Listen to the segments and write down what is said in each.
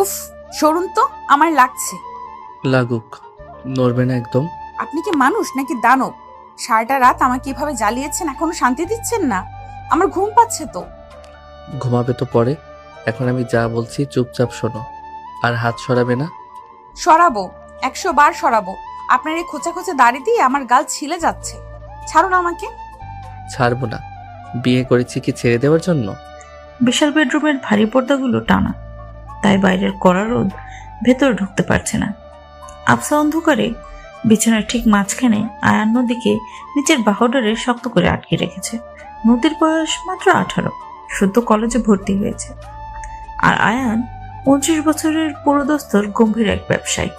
উফ, সরুন তো, আমার লাগছে। লাগুক, নড়বে না একদম। আপনি কি মানুষ নাকি দানব? সারাটা রাত আমাকে এভাবে জ্বালিয়েছেন, এখনো শান্তি দিচ্ছেন না? আমার ঘুম পাচ্ছে তো। ঘুমাবে তো পরে। এখন আমি যা বলছি চুপচাপ শোনো। আর হাত সরাবে না। সরাবো, 100 বার সরাবো। আপনার এই খোঁচা খোঁচা দাড়ি দিয়ে আমার গাল ছিলে যাচ্ছে। ছাড়ুন আমাকে। ছাড়বো না। বিয়ে করেছি কি ছেড়ে দেওয়ার জন্য? বিশাল বেডরুমের ভারী পর্দাগুলো টানা, তাই বাইরের কড়া রোদ ভেতরে ঢুকতে পারছে না। আবসা অন্ধকারে বিছানার ঠিক মাঝখানে আয়ান নদীকে নিচের বাহুডোরে শক্ত করে আটকে রেখেছে। নদীর বয়স মাত্র 18, শুদ্ধ কলেজে ভর্তি হয়েছে। আর আয়ান 29 বছরের পুরোদস্তর গম্ভীর এক ব্যবসায়ী।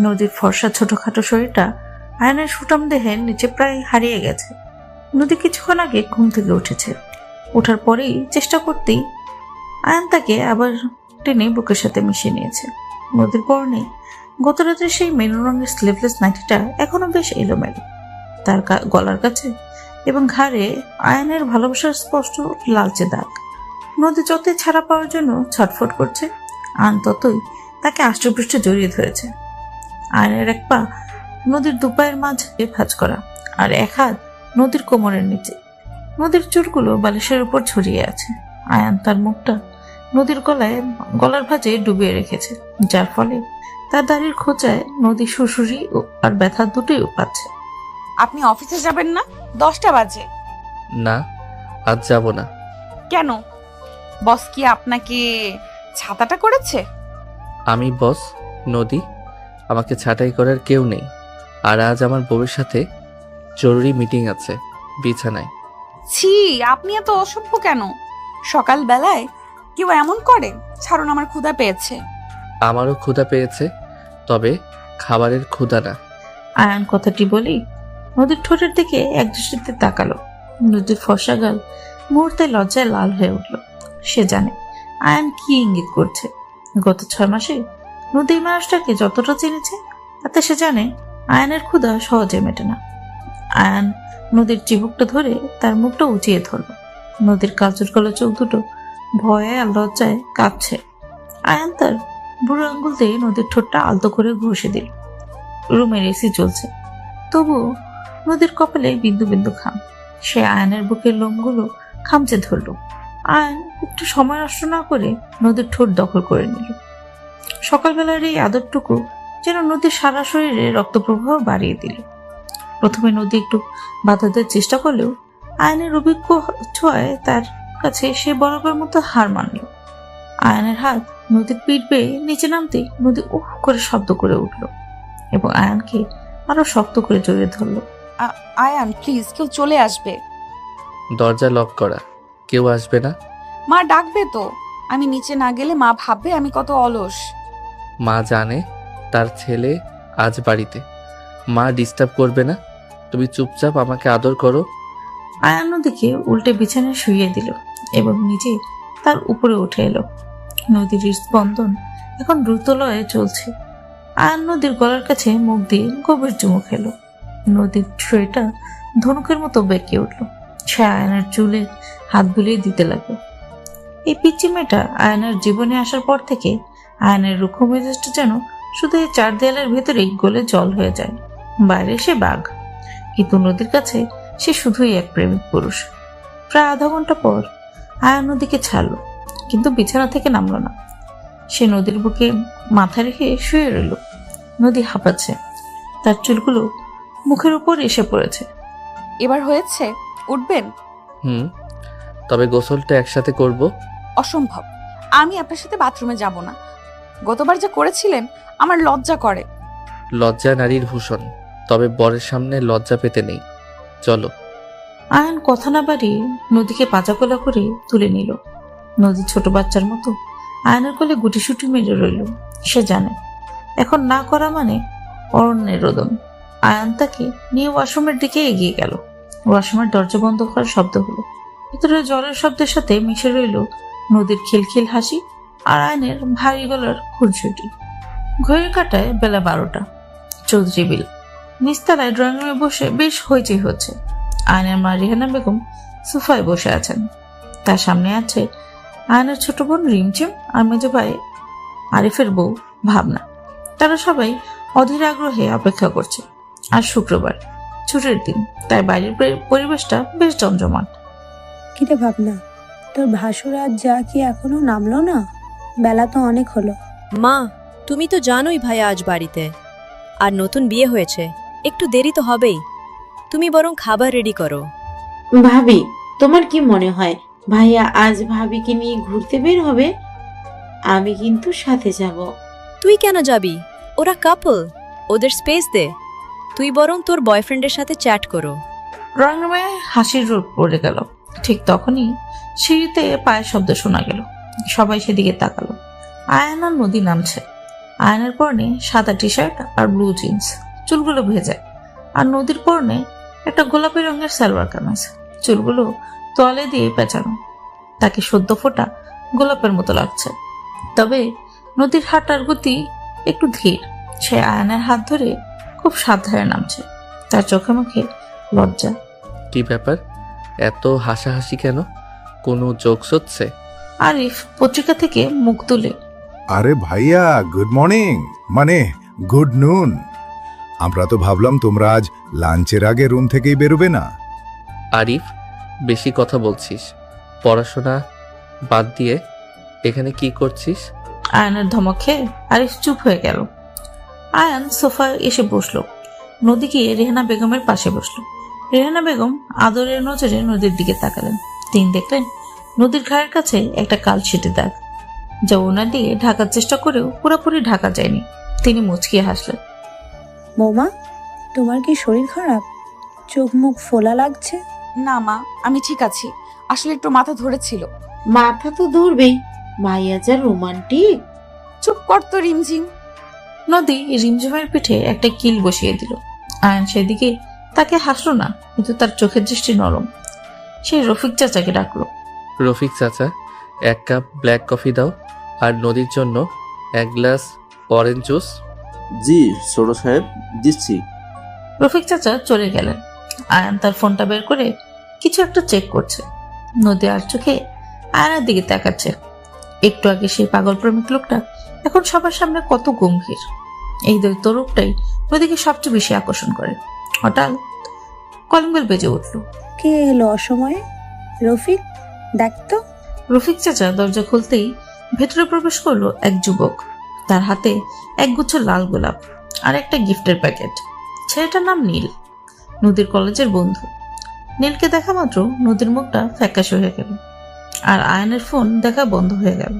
নদীর ফর্সা ছোটখাটো শরীরটা আয়ানের সুঠাম দেহের নিচে প্রায় হারিয়ে গেছে। নদী কিছুক্ষণ আগে ঘুম থেকে উঠেছে। ওঠার পরেই চেষ্টা করতেই আয়ান তাকে আবার টেনে বুকের সাথে মিশিয়ে নিয়েছে। নদীর পরনে গত রাতের সেই মেরুন রঙের স্লিভলেস নাইটিটা এখনো বেশ এলোমেলো। তার গলার কাছে এবং ঘাড়ে আয়ানের ভালোবাসার স্পষ্ট লালচে দাগ। নদী যতই ছাড়া পাওয়ার জন্য ছটফট করছে, আয়ান ততই তাকে আষ্টপৃষ্টে জড়িয়ে ধরেছে। আয়নের এক পা নদীর দুপায়ের মাঝে ভাঁজ করা, আর এক হাত নদীর কোমরের নিচে। নদীর চুলগুলো বালিশের উপর ছড়িয়ে আছে। আয়ান তার মুখটা নদীর গলার ভাঁজে ডুবিয়ে রেখেছে, যার ফলে তার দাড়ির খোঁচায় নদী সুরসুরি আর ব্যথা দুটোই পাচ্ছে। আপনি অফিসে যাবেন না? 10টা বাজে। না, আজ যাব না। কেন? বস কি আপনাকে ছাতাটা করেছে? আমি বস, নদী। আমাকে ছাঁটাই করার কেউ নেই। আর আজ আমার বউয়ের সাথে জরুরি মিটিং আছে বিছানায়। ছি, আপনি এত অসভ্য কেন? সকাল বেলায় কেউ এমন করে? ছাড়ুন, আমার ক্ষুধা পেয়েছে। আমারও ক্ষুধা পেয়েছে, তবে খাবারের ক্ষুধা না। আয়ান কথাটি বলি নদীর ঠোঁটের দিকে এক দৃষ্টিতে তাকালো। নদীর ফর্সা গাল মুহূর্তে লজ্জায় লাল হয়ে উঠল। সে জানে আয়ান কি ইঙ্গিত করছে। গত 6 মাসে নদী মানুষটাকে যতটা চিনেছে, তাতে সে জানে আয়ানের ক্ষুধা সহজে মেটে না। আয়ান নদীর চিবুকটা ধরে তার মুখটা উঁচিয়ে ধরল। নদীর কাজুর কালো চোখ দুটো ভয়ে আর লজ্জায় কাঁপছে। আয়ান তার বুড়ো আঙ্গুল দিয়ে নদীর ঠোঁটটা আলতো করে ঘষে দিল। রুমের এসি চলছে, তবুও নদীর কপালে বিন্দু বিন্দু ঘাম। সে আয়নের বুকের লোমগুলো খামচে ধরল। আয়ন একটু সময় নষ্ট না করে নদীর ঠোঁট দখল করে নিল। সকালবেলার এই আদরটুকু যেন নদীর সারা শরীরে রক্ত প্রবাহ বাড়িয়ে দিল। প্রথমে নদী একটু বাধা দেওয়ার চেষ্টা করলেও আয়নের অভিজ্ঞ ছোঁয়ায় তার কাছে সে বরাবর মতো হার মানল। আয়নের হাত নদীর পিঠ বেয়ে নিচে নামতেই নদী উহ করে শব্দ করে উঠল এবং আয়ানকে আরো শক্ত করে জড়িয়ে ধরল। আয়ান প্লিজ, কেউ চলে আসবে। দরজা লক করা, কেউ আসবে না। মা ডাকবে তো। আমি নিচে না গেলে মা ভাববে আমি কত অলস। মা জানে তার ছেলে আজ বাড়িতে। মা ডিস্টার্ব করবে না। তুমি চুপচাপ আমাকে আদর করো। আয়ান নদীকে উল্টে বিছানায় শুইয়ে দিল এবং নিজে তার উপরে উঠে এলো। নদীর স্পন্দন এখন দ্রুত লয়ে চলছে। আয়ান নদীর গলার কাছে মুখ দিয়ে গভীর চুমু খেলো। নদীর শরীরটা ধনুকের মতো বেঁকে উঠল। সে আয়নের চুলে হাত বুলিয়ে দিতে লাগলো। এই পিচ্চি মেয়েটা আয়নের জীবনে আসার পর থেকে আয়নের রুক্ষ মেজাজটা যেন শুধু এই 4 দেয়ালের ভেতরেই গলে জল হয়ে যায়। বাইরে সে বাঘ, কিন্তু নদীর কাছে সে শুধুই এক প্রেমিক পুরুষ। প্রায় আধা ঘন্টা পর আয়ান নদীকে ছাড়লো, কিন্তু বিছানা থেকে নামলো না। সে নদীর বুকে মাথা রেখে শুয়ে রইল। নদী হাঁপাচ্ছে, তার চুলগুলো মুখের উপর এসে পড়েছে। এবার হয়েছে? উঠবেন? তবে গোসলটা একসাথে করব। অসম্ভব, আমি আপনার সাথে বাথরুমে যাব না। গতবার যা করেছিলেন আমার লজ্জা করে। লজ্জা নারীর ভূষণ, তবে বরের সামনে লজ্জা পেতে নেই। চলো। আয়ান কথা না বাড়িয়ে নদীকে পাজাকোলা করে তুলে নিল। নদী ছোট বাচ্চার মতো আয়নের কোলে গুটিসুটি মেরে রইল। সে জানে এখন না করা মানে অরণ্যের রোদন। আয়ান তাকে নিয়ে ওয়াশরুমের দিকে এগিয়ে গেল। ওয়াশরুমের দরজা বন্ধ করার শব্দ হলো। ভিতরে জলের শব্দের সাথে মিশে রইল নদীর খিলখিল হাসি আর আয়নের ভারী গলার খুরছুটি। ঘড়ির কাঁটায় বেলা 12টা। চৌধুরী বিল নিচতলায় ড্রয়িং রুমে বসে বেশ হইচই হচ্ছে। আয়নের মা রিহানা বেগম সোফায় বসে আছেন। তার সামনে আছে আয়নের ছোট বোন রিমঝিম আর মেজো ভাই আরিফের বউ ভাবনা। তারা সবাই অধীর আগ্রহে অপেক্ষা করছে। আর শুক্রবার ছুটির দিন, তাই বাইরের পরিবেশটা বেশ জমজমাট। কিরে ভাবনা, তোর ভাসুর আজ যা কি এখনো নামলো না? বেলা তো অনেক হলো। মা, তুমি তো জানোই ভাইয়া আজ বাড়িতে, আর নতুন বিয়ে হয়েছে, একটু দেরি তো হবেই। তুমি বরং খাবার রেডি করো। ভাবি, তোমার কি মনে হয় ভাইয়া আজ ভাবিকে নিয়ে ঘুরতে বের হবে? আমি কিন্তু সাথে যাব। তুই কেন যাবি? ওরা কাপল, ওদের স্পেস দে। তুই বরং তোর বয়ফ্রেন্ডের সাথে চ্যাট করো। ড্রয়িং রুমে হাসির রোদ পড়ে গেল। ঠিক তখনই সিঁড়িতে পায়ের শব্দ শোনা গেল। সবাই সেদিকে তাকালো। আয়ান আর নদী নামছে। আয়নের পরনে সাদা টি শার্ট আর ব্লু জিন্স, চুলগুলো ভেজা। আর নদীর পরনে একটা গোলাপি রঙের সালোয়ার কামিজ, চুলগুলো তোয়ালে দিয়ে পেঁচানো। তাকে সদ্য ফোটা গোলাপের মতো লাগছে। তবে নদীর হাঁটার গতি একটু ধীর। সে আয়নের হাত ধরে খুব সাবধানে নামছে। তার চোখে মুখে লজ্জা। কি ব্যাপার, এত হাসাহাসি কেন? কোনো জোকস হচ্ছে? আরিফ পত্রিকা থেকে মুখ তুলে, আরে ভাইয়া, গুড মর্নিং, মানে গুড নুন। আমরা তো ভাবলাম তোমরা আজ লাঞ্চের আগে রুম থেকেই বেরোবে না। আরিফ, বেশি কথা বলছিস। পড়াশোনা বাদ দিয়ে এখানে কি করছিস? আয়নের ধমক খেয়ে আরিফ চুপ হয়ে গেল। আয়ান সোফায় এসে বসলো। নদী গিয়ে রেহানা বেগমের পাশে বসলো। রেহানা বেগম আদরের নজরে নদীর দিকে তাকালেন। তিনি দেখলেন নদীর ঘাড়ের কাছে একটা কালশিটে দাগ, যা ওনার দিয়ে ঢাকার চেষ্টা করেও পুরোপুরি ঢাকা যায়নি। তিনি মুচকিয়ে হাসলেন। বৌমা, তোমার কি শরীর খারাপ? চোখ মুখ ফোলা লাগছে। না মা, আমি ঠিক আছি। আসলে একটু মাথা ধরেছিল। মাথা তো ধরবেই, ভাইয়া যা রোমান্টিক। চুপ কর তো রিমঝিম। নদী রিমঝিমের পিঠে একটা কিল বসিয়ে দিল। আয়ান সেদিকে তাকে হাসলো না, কিন্তু তার চোখের দৃষ্টি নরম। সে রফিক চাচাকে ডাকলো। রফিক চাচা, 1 কাপ ব্ল্যাক কফি দাও, আর নদীর জন্য 1 গ্লাস অরেঞ্জ জুস। জি ছোট সাহেব, দিচ্ছি। রফিক চাচা চলে গেলেন। আয়ান তার ফোনটা বের করে কিছু একটা চেক করছে। নদী আর চোখে আয়নার দিকে তাকাচ্ছে। একটু আগে সেই পাগল প্রেমিক লোকটা এখন সবার সামনে কত গম্ভীর। এই দৈত্য রূপটাই নদীকে সবচেয়ে বেশি আকর্ষণ করে। হঠাৎ কলিং বেল বেজে উঠল। কে এলো অসময়ে? রফিক, দেখ তো। রফিক চাচা দরজা খুলতেই ভেতরে প্রবেশ করলো এক যুবক। তার হাতে একগুচ্ছ লাল গোলাপ আর একটা গিফটের প্যাকেট। ছেলেটার নাম নীল, নদীর কলেজের বন্ধু। নীলকে দেখা মাত্র নদীর মুখটা ফ্যাকাশে হয়ে গেল, আর আয়নের ফোন দেখা বন্ধ হয়ে গেল।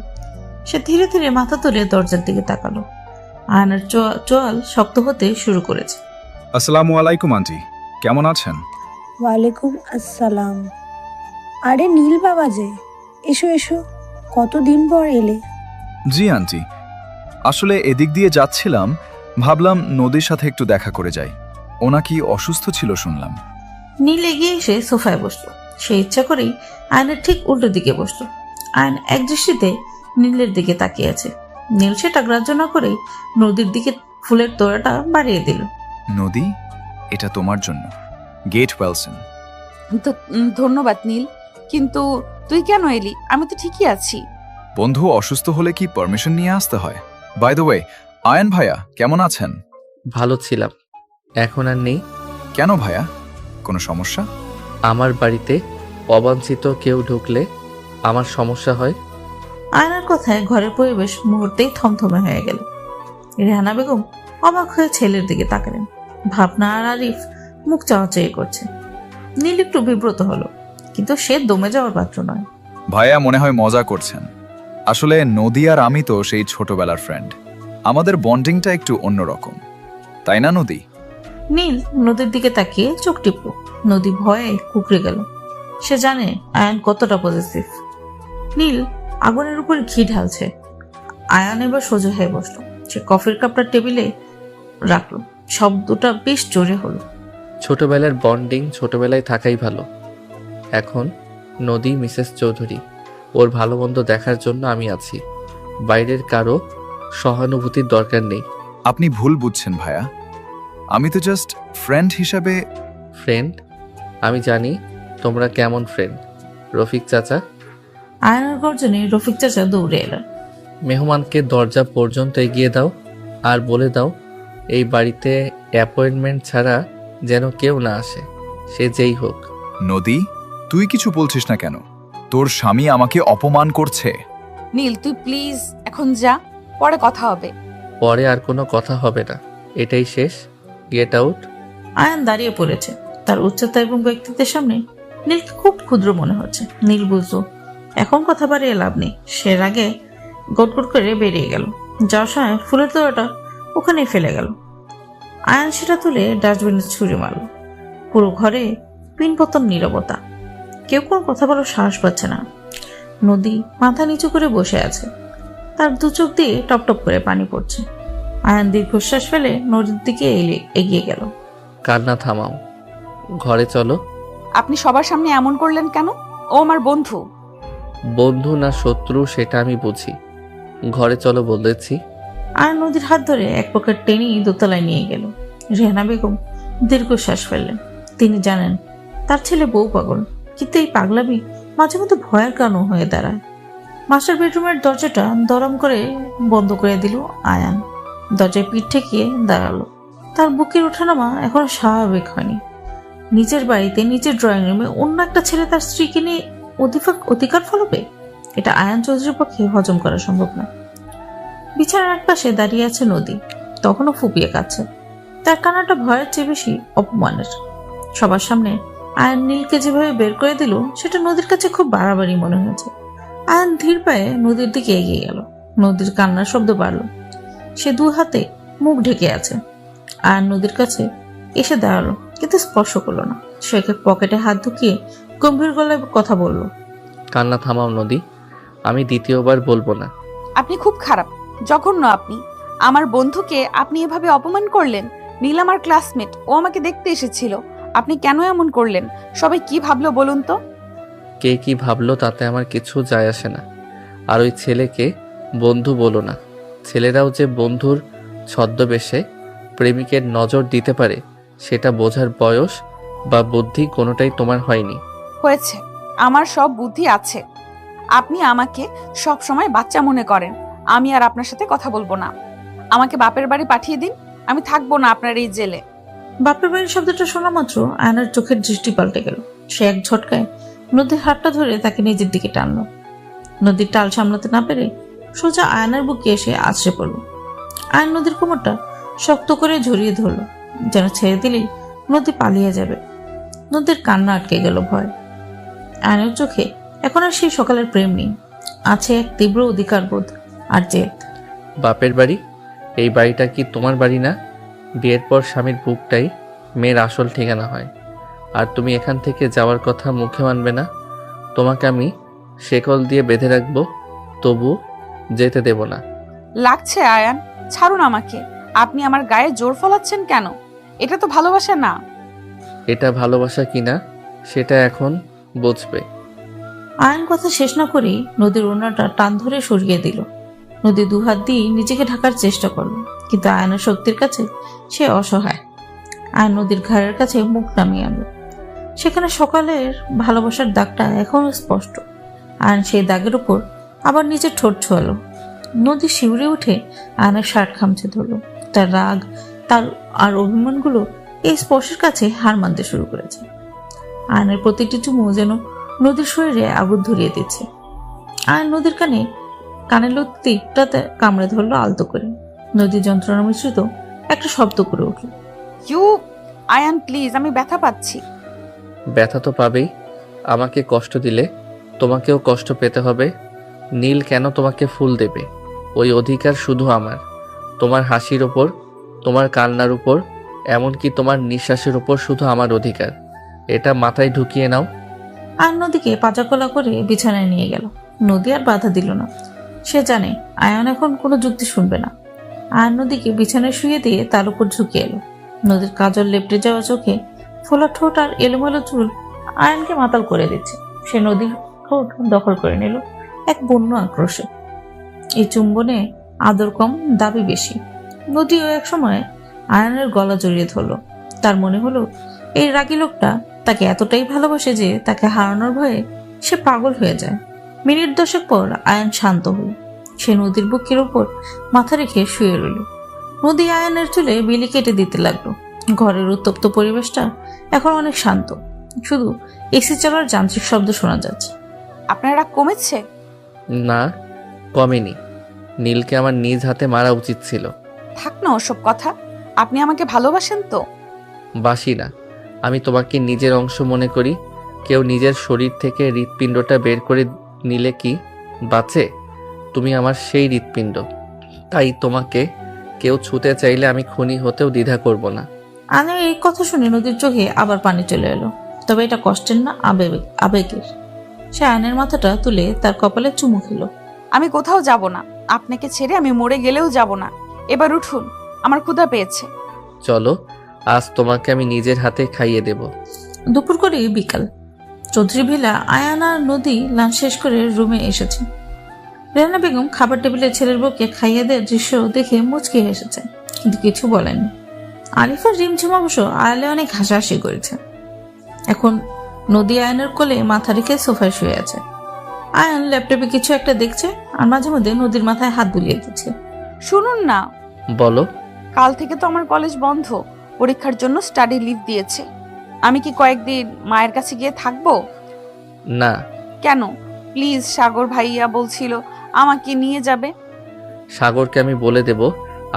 সে ধীরে ধীরে মাথা তুলে দরজার দিকে তাকালো। আয়নের চোয়াল শক্ত হতে শুরু করেছে। আসসালামু আলাইকুম আন্টি, কেমন আছেন? ওয়ালাইকুম আসসালাম। আরে নীল বাবা যে, এসো এসো, কতদিন পর এলে। জি আন্টি, আসলে এদিক দিয়ে যাচ্ছিলাম, ভাবলাম নদীর সাথে একটু দেখা করে যাই। ও নাকি অসুস্থ ছিল শুনলাম। নীল এগিয়ে এসে সোফায় বসলো। সে ইচ্ছা করেই আয়নের ঠিক উল্টো দিকে বসলো। আয়ন এক দৃষ্টিতে নীলের দিকে তাকিয়ে আছে। নীল সেটা গ্রাহ্য না করেই নদীর দিকে ফুলের তোড়াটা বাড়িয়ে দিল। নদী, এটা তোমার জন্য। গেট ওয়েলসন। ধন্যবাদ নীল, কিন্তু তুই কেন এলি? আমি তো ঠিকই আছি। বন্ধু অসুস্থ হলে কি পারমিশন নিয়ে আসতে হয়? বাই দ্য ওয়ে, আয়ন ভাইয়া কেমন আছেন? ভালো ছিলাম, এখন আর নেই। কেন ভাইয়া, কোনো সমস্যা? আমার বাড়িতে অবাঞ্ছিত কেউ ঢুকলে আমার সমস্যা হয়। আয়নার কথায় ঘরের পরিবেশ মুহূর্তেই থমথমে হয়ে গেল। রেহানা বেগম অবাক হয়ে ছেলের দিকে তাকালেন। ভাবনা আর আরিফ মুখ চাওয়াচাই করছে। নীল একটু বিব্রত হলো, কিন্তু সে দমে যাওয়ার পাত্র নয়। ভাইয়া মনে হয় মজা করছেন। আসলে নদী আর আমি তো সেই ছোটবেলার ফ্রেন্ড। আমাদের বন্ডিংটা একটু অন্যরকম, তাই না নদী? নীল নদীর দিকে তাকিয়ে চোখ টিপল। নদী ভয়ে কুকড়ে গেল। সে জানে আয়ান কতটা পজিটিভ। নীল আগুনের উপর ঘি ঢালছে। আয়ান এবার সোজা হয়ে বসলো। সে কফির কাপটা টেবিলে রাখলো। শব্দটা বেশ জোরে হলো। ছোটবেলার বন্ডিং ছোটবেলায় থাকাই ভালো। এখন নদী মিসেস চৌধুরী, ওর ভালো মন্দ দেখার জন্য আমি আছি। বাইরের কারো সহানুভূতির দরকার নেই। আপনি ভুল বুঝছেন ভাইয়া, আমি তো জাস্ট ফ্রেন্ড হিসাবে। ফ্রেন্ড? আমি জানি তোমরা কেমন ফ্রেন্ড। রফিক চাচা। আয়নার গর্জনে রফিক চাচা দৌড়ে এলেন। মেহমানকে দরজা পর্যন্ত এগিয়ে দাও আর বলে দাও এই বাড়িতে অ্যাপয়েন্টমেন্ট ছাড়া যেন কেউ না আসে, সে যেই হোক। নদী, তুই কিছু বলছিস না কেন? তোর স্বামী আমাকে অপমান করছে। নীল তুই প্লিজ এখন যা, পরে কথা হবে। পরে আর কোনো কথা হবে না, এটাই শেষ। Get out. আয়ান দাঁড়িয়ে পড়েছে। তার উচ্চতা এবং ব্যক্তিত্বের সামনে নীলকে খুব ক্ষুদ্র মনে হচ্ছে। নীল বুঝলো এখন কথা বাড়িয়ে লাভ নেই। সে রাগে গটগট করে বেরিয়ে গেল। যাওয়ার সময় ফুলের তোড়াটা ওখানেই ফেলে গেল। আয়ান সেটা তুলে ডাস্টবিনে ছুঁড়ে মারল। পুরো ঘরে পিনপতন নীরবতা, কেউ কোনো কথা বলার সাহস পাচ্ছে না। নদী মাথা নিচু করে বসে আছে, তার দু চোখ দিয়ে টপ টপ করে পানি পড়ছে। আয়ান দীর্ঘশ্বাস ফেলে নদীর দিকে এগিয়ে গেল। কান্না থামাও, ঘরে চলো। আপনি সবার সামনে এমন করলেন কেন? ও আমার বন্ধু। বন্ধু না শত্রু সেটা আমি বুঝি, ঘরে চলো বলেছি। আয়ান নদীর হাত ধরে এক প্রকার টেনেই দোতলায় নিয়ে গেল। রেহানা বেগম দীর্ঘশ্বাস ফেললেন। তিনি জানেন তার ছেলে বউ পাগল, কিন্তু এই পাগলামি মাঝে মধ্যে ভয়ের কারণ হয়ে দাঁড়ায়। মাস্টার বেডরুমের দরজাটা দরম করে বন্ধ করে দিল আয়ান। দরজায় পিঠ ঠেকিয়ে দাঁড়ালো। তার বুকের ওঠানামা এখনো স্বাভাবিক হয়নি। নিজের বাড়িতে নিজের ড্রয়িং রুমে অন্য একটা ছেলে তার স্ত্রীকে নিয়ে অধিকার ফলাবে, এটা আয়ান চৌধুরীর পক্ষে হজম করা সম্ভব না। বিছানার এক পাশে দাঁড়িয়ে আছে নদী, তখনও ফুপিয়ে কাচ্ছে। তার কান্নাটা ভয়ের চেয়ে বেশি অপমানের। সবার সামনে আয়ান নীলকে যেভাবে বের করে দিল সেটা নদীর কাছে খুব বাড়াবাড়ি মনে হয়েছে। আয়ান ধীর পায়ে নদীর দিকে এগিয়ে গেল। নদীর কান্নার শব্দ বাড়ল। সে দু হাতে মুখ ঢেকে আছে। আয়ান নদীর কাছে এসে দাঁড়ালো, কিন্তু স্পর্শ করলো না। সে পকেটে হাত ঢুকিয়ে গম্ভীর গলায় কথা বলল, কান্না থামাও নদী, আমি দ্বিতীয়বার বলবো না। আপনি খুব খারাপ, জঘন্য আপনি। আমার বন্ধুকে আপনি এভাবে অপমান করলেন। নীল আমার ক্লাসমেট, ও আমাকে দেখতে এসেছিল। আপনি কেন এমন করলেন? সবাই কি ভাবলো বলুন তো? কে কি ভাবলো তাতে আমার কিছু যায় আসে না। আর ওই ছেলেকে বন্ধু বলো না। ছেলেরাও যে বন্ধুর ছদ্মবেশে প্রেমিকের নজর দিতে পারে সেটা বোঝার বয়স বা বুদ্ধি কোনোটাই তোমার হয়নি। হয়েছে, আমার সব বুদ্ধি আছে। আপনি আমাকে সব সময় বাচ্চা মনে করেন। আমি আর আপনার সাথে কথা বলবো না। আমাকে বাপের বাড়ি পাঠিয়ে দিন, আমি থাকবো না আপনার এই জেলে। বাপের বাড়ির শব্দটা শোনা মাত্র আয়নার চোখের দৃষ্টি পাল্টে গেল। সে এক ঝটকায় নদীর হাতটা ধরে তাকে নিজের দিকে টানলো। নদীর টাল সামলাতে না পেরে সোজা আয়নার বুকে এসে আছড়ে পড়ল। আয়ন নদীর কোমরটা শক্ত করে ঝরিয়ে ধরল, যেন ছেড়ে দিলেই নদী পালিয়ে যাবে। নদীর কান্না আটকে গেল ভয়। আয়নের চোখে এখন আর সেই সকালের প্রেম নেই, আছে এক তীব্র অধিকারবোধ আর জেদ। বাপের বাড়ি? এই বাড়িটা কি তোমার বাড়ি না? বিয়ের পর স্বামীর বুকটাই মেয়ের আসল ঠিকানা হয়। আর তুমি এখান থেকে যাওয়ার কথা মুখে মানবে না। তোমাকে আমি শেকল দিয়ে বেঁধে রাখবো, তবু যেতে দেব না। লাগছে আয়ান, ছাড়ুন আমাকে। আপনি আমার গায়ে জোর ফলাচ্ছেন কেন? এটা তো ভালোবাসা না। এটা ভালোবাসা কিনা সেটা এখন বুঝবে। আয়ন কথা শেষ না করেই নদীর ওড়নাটা টান ধরে সরিয়ে দিল। নদী দুহাত দিয়ে নিজেকে ঢাকার চেষ্টা করল, কিন্তু আয়নের শক্তির কাছে সে অসহায়। আয়ন নদীর ঘাড়ের কাছে মুখ নামিয়ে আনল। সেখানে সকালের ভালোবাসার দাগটা এখনো স্পষ্ট। আয়ন সেই দাগের উপর আবার নিজের ঠোঁট ছোঁয়ালো। নদী শিউরে উঠে আয়নের শার্ট খামচে ধরল। তার রাগ, তার আর অভিমানগুলো এই স্পর্শের কাছে হার মানতে শুরু করেছে। আয়নের প্রতিটি চুমু যেন নদীর শরীরে আগুন ধরিয়ে দিচ্ছে। আয়ন নদীর কানের লতিটাতে কামড়ে ধরলো আলতো করে। নদী যন্ত্রণা মিশ্রিত একটা শব্দ করে উঠল। ইউ আয়ান প্লিজ, আমি ব্যথা পাচ্ছি। ব্যথা তো পাবেই। আমাকে কষ্ট দিলে তোমাকেও কষ্ট পেতে হবে। নীল কেন তোমাকে ফুল দেবে? ওই অধিকার শুধু আমার। তোমার হাসির ওপর, তোমার কান্নার উপর, এমনকি তোমার নিঃশ্বাসের উপর শুধু আমার অধিকার। এটা মাথায় ঢুকিয়ে নাও। আয়ন নদীকে পাচাকলা করে বিছানায় নিয়ে গেল। নদী আর বাধা দিল না। সে জানে আয়ন এখন কোনো যুক্তি শুনবে না। আয়ন নদীকে বিছানায় শুয়ে দিয়ে তার উপর ঝুঁকে এলো। নদীর কাজল লেপটে যাওয়া চোখে, ফোলা ঠোঁট আর এলোমেলো চুল আয়নকে মাতাল করে দিচ্ছে। সে নদীর ঠোঁট দখল করে নিল এক বন্য আক্রোশে। এই চুম্বনে আদর কম, দাবি বেশি। নদীও এক সময় আয়নের গলা জড়িয়ে ধরলো। তার মনে হলো এই রাগী লোকটা তাকে এতটাই ভালোবাসে যে তাকে হারানোর ভয়ে সে পাগল হয়ে যায়। মিনিট 10 পর আয়ন শান্ত হল। সে নদীর বুকের ওপর মাথা রেখে শুয়ে রইল। নদী আয়ানের চুলে বিলি কেটে দিতে লাগলো। ঘরের উত্তপ্ত পরিবেশটা এখন অনেক শান্ত, শুধু এসি চালার যান্ত্রিক শব্দ শোনা যাচ্ছে। আপনার রাগ কমেছে? না, কমেনি। নীলকে আমার নিজ হাতে মারা উচিত ছিল। থাক না ওসব কথা। আপনি আমাকে ভালোবাসেন তো? বাসি না, আমি তোমাকে নিজের অংশ মনে করি। কেউ নিজের শরীর থেকে হৃৎপিণ্ডটা বের করে নিলে কি বাঁচে? তুমি আমার সেই হৃৎপিণ্ড। তাই তোমাকে কেউ ছুতে চাইলে আমি খুনি হতেও দ্বিধা করব না। আয়ানের এই কথা শুনে নদীর চোখে আবার পানি চলে এলো, তবে এটা কষ্টের না, আবেগের। সে আয়নের মাথাটা তুলে তার কপালে চুমু খেলো। আমি কোথাও যাব না। আপনাকে ছেড়ে আমি মরে গেলেও যাব না। এবার উঠুন, আমার ক্ষুধা পেয়েছে। চলো, আজ তোমাকে আমি নিজের হাতে খাইয়ে দেব। দুপুর করে বিকাল। চৌধুরী ভিলা আয়ান আর নদী লাঞ্চ শেষ করে রুমে এসেছে। রেহানা বেগম খাবার টেবিলে ছেলের বউকে খাইয়ে দেওয়ার দৃশ্য দেখে মুচকে এসেছে, কিন্তু কিছু বলেননি। আরিফার রিমঝিম অবশ্য আয়ালে অনেক হাসাহাসি করেছে। এখন নদী আয়নের কোলে মাথা রেখে সোফায় শুয়ে আছে। আয়ান ল্যাপটপে কিছু একটা দেখছে আর মাঝে মধ্যে নদীর মাথায় হাত বুলিয়ে দিচ্ছে। শুনুন না, বলো। কাল থেকে তো আমার কলেজ বন্ধ। পরীক্ষার জন্য স্টাডি লিভ দিয়েছে। আমি কি কয়েকদিন মায়ের কাছে গিয়ে থাকবো? না। কেন? প্লিজ, সাগর ভাইয়া বলছিল আমাকে নিয়ে যাবে। সাগরকে আমি বলে দেব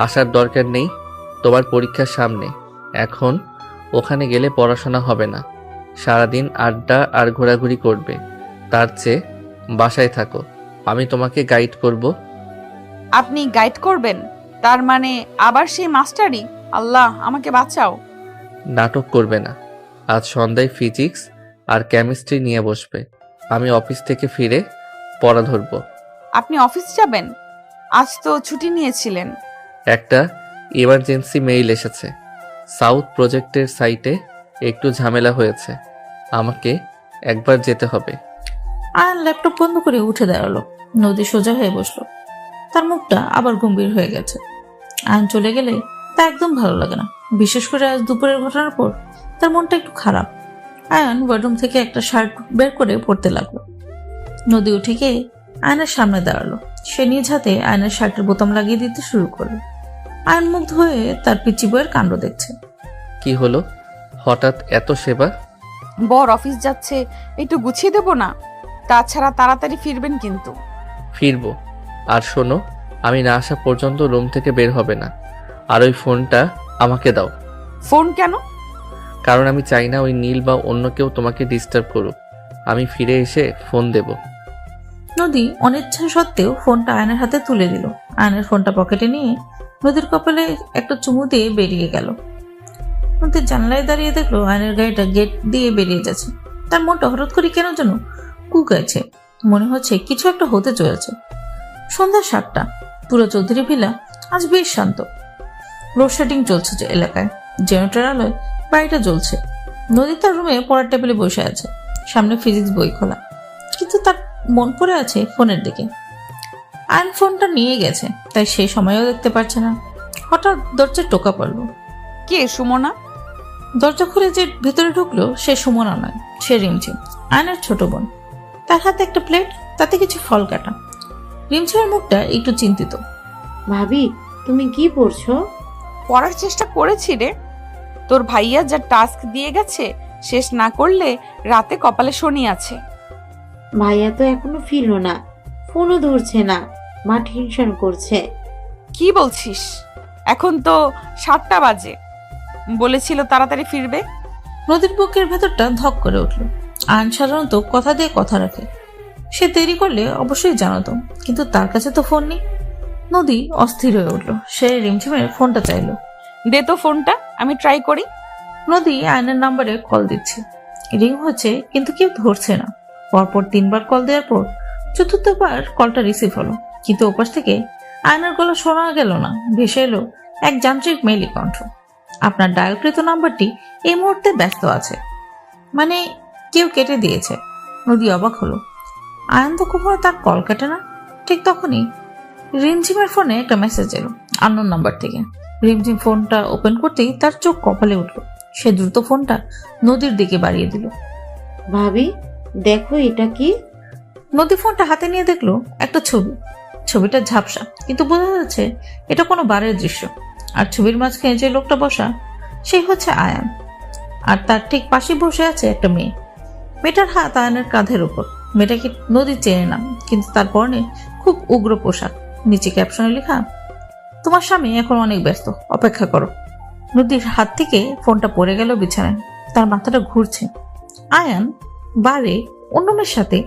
আসার দরকার নেই, তোমার পরীক্ষার সামনে। এখন ওখানে গেলে পড়াশোনা হবে না, সারাদিন আড্ডা আর ঘোরাঘুরি করবে। তার চেয়ে বাসায় থাকো, আমি তোমাকে গাইড করব। আপনি গাইড করবেন? তার মানে আবার সেই মাস্টারই? আল্লাহ, আমাকে বাঁচাও। নাটক করবে না। আজ সন্ধ্যায় ফিজিক্স আর কেমিস্ট্রি নিয়ে বসবে। আমি অফিস থেকে ফিরে পড়া ধরব। আপনি অফিস যাবেন? আজ তো ছুটি নিয়েছিলেন। একটা ইমার্জেন্সি মেইল এসেছে। সাউথ প্রজেক্টের সাইটে একটু ঝামেলা হয়েছে, আমাকে একবার যেতে হবে। আয়ান ল্যাপটপ বন্ধ করে উঠে দাঁড়ালো। নদী সোজা হয়ে বসলো। তার মুখটা আবার গম্ভীর হয়ে গেছে। আয়ান চলে গেলে তা একদম ভালো লাগে না, বিশেষ করে আজ দুপুরের ঘটনার পর তার মনটা একটু খারাপ। আয়ান বেডরুম থেকে একটা শার্ট বের করে পরতে লাগলো। নদী উঠে গিয়ে আয়নার সামনে দাঁড়ালো। সে নিজ হাতে আয়নার শার্টের বোতাম লাগিয়ে দিতে শুরু করলো। আয়ন মুগ্ধ হয়ে তার পিচি বইয়ের কাণ্ড দেখছে। কি হলো হঠাৎ এত সেবা? বর অফিস যাচ্ছে, একটু গুছিয়ে দেবো না? তাছাড়া তাড়াতাড়ি ফিরবেন কিন্তু। ফিরবো। আর শোনো, আমি না আসা পর্যন্ত রুম থেকে বের হবে না। আর ওই ফোনটা আমাকে দাও। ফোন কেন? কারণ আমি চাই না ওই নীল বা অন্য কেউ তোমাকে ডিস্টার্ব করুক। আমি ফিরে এসে ফোন দেব। নদী অনিচ্ছা সত্ত্বেও ফোনটা আয়নের হাতে তুলে দিল। আয়নের ফোনটা পকেটে নিয়ে নদীর কপালে একটা চুমু দিয়ে বেরিয়ে গেল। নদীর জানলায় দাঁড়িয়ে দেখলো আয়নের গাড়িটা গেট দিয়ে বেরিয়ে যাচ্ছে। তার মনটা হঠাৎ করে কেন যেন কুকাচ্ছে। মনে হচ্ছে কিছু একটা হতে চলেছে। সন্ধ্যা 7টা। পুরো চৌধুরী ভিলা আজ বেশ শান্ত। লোডশেডিং চলছে যে এলাকায়। জেনারেটর আলোয় বাড়িটা জ্বলছে। নদী তার রুমে পড়ার টেবিলে বসে আছে, সামনে ফিজিক্স বই খোলা, কিন্তু তার মন পড়ে আছে ফোনের দিকে। আয়ন ফোনটা নিয়ে গেছে, তাই সেই সময়ও দেখতে পারছে না। হঠাৎ দরজায় টোকা পড়লো। কে? সুমনা? দরজা খুলে যে ভেতরে ঢুকলো সে সুমনা নয়, সে রিমঝিম, আয়নের ছোট বোন। তার হাতে একটা প্লেট, তাতে কিছু ফল কাটা। রিমঝিমের মুখটা একটু চিন্তিত। ভাবি, তুমি কি পড়ছো? পড়ার চেষ্টা করেছি রে। তোর ভাইয়া যা টাস্ক দিয়ে গেছে শেষ না করলে রাতে কপালে শনি আছে। ভাইয়া তো এখনো ফিরলো না, ফোনও ধরছে না, মা টেনশন করছে। কি বলছিস? এখন তো 7টা বাজে। বলেছিল তাড়াতাড়ি ফিরবে। নদীর বুকের ভেতরটা ধক করে উঠল। আয়ন সাধারণত কথা দিয়ে কথা রাখে। সে দেরি করলে অবশ্যই জানাতো, কিন্তু তার কাছে তো ফোন নেই। নদী অস্থির হয়ে উঠল। সে রিমঝিমের ফোনটা চাইলো। দে তো ফোনটা, আমি ট্রাই করি। নদী আয়নের নাম্বারে কল দিচ্ছে। রিং হচ্ছে, কিন্তু কেউ ধরছে না। পরপর 3বার কল দেওয়ার পর চতুর্থবার কলটা রিসিভ হলো, কিন্তু ওপাশ থেকে আয়নের গলা শোনা গেল না। ভেসে এলো এক যান্ত্রিক মেইলি কণ্ঠ। আপনার ডায়ালকৃত নাম্বারটি এই মুহূর্তে ব্যস্ত আছে। মানে কেউ কেটে দিয়েছে। নদী অবাক হলো। আয়ন তো কখনো তার কল কাটে না। ঠিক তখনই রিমঝিমের ফোনে একটা মেসেজ এলো আননোন নাম্বার থেকে। রিমঝিম ফোনটা ওপেন করতেই তার চোখ কপালে উঠল। সে দ্রুত ফোনটা নদীর দিকে বাড়িয়ে দিল। ভাবি, দেখো এটা কি? নদী ফোনটা হাতে নিয়ে দেখলো একটা ছবি। ছবিটা ঝাপসা, কিন্তু বোঝা যাচ্ছে এটা কোনো বারের দৃশ্য। আর ছবির মাঝখানে যে লোকটা বসা, সেই হচ্ছে আয়ান। আর তার ঠিক পাশে বসে আছে একটা মেয়ে। মেয়েটার হাত আয়ানের কাঁধের উপর। মেয়েটাকে নদী চেনে না, কিন্তু তার পরনে খুব উগ্র পোশাক। নিচে ক্যাপশনে লেখা, তোমার স্বামী এখন অনেক ব্যস্ত, অপেক্ষা করো। নদীর হাত থেকে ফোনটা পড়ে গেল বিছানায়। তার মাথাটা ঘুরছে। আয়ান বারে অন্য মেয়ের সাথে,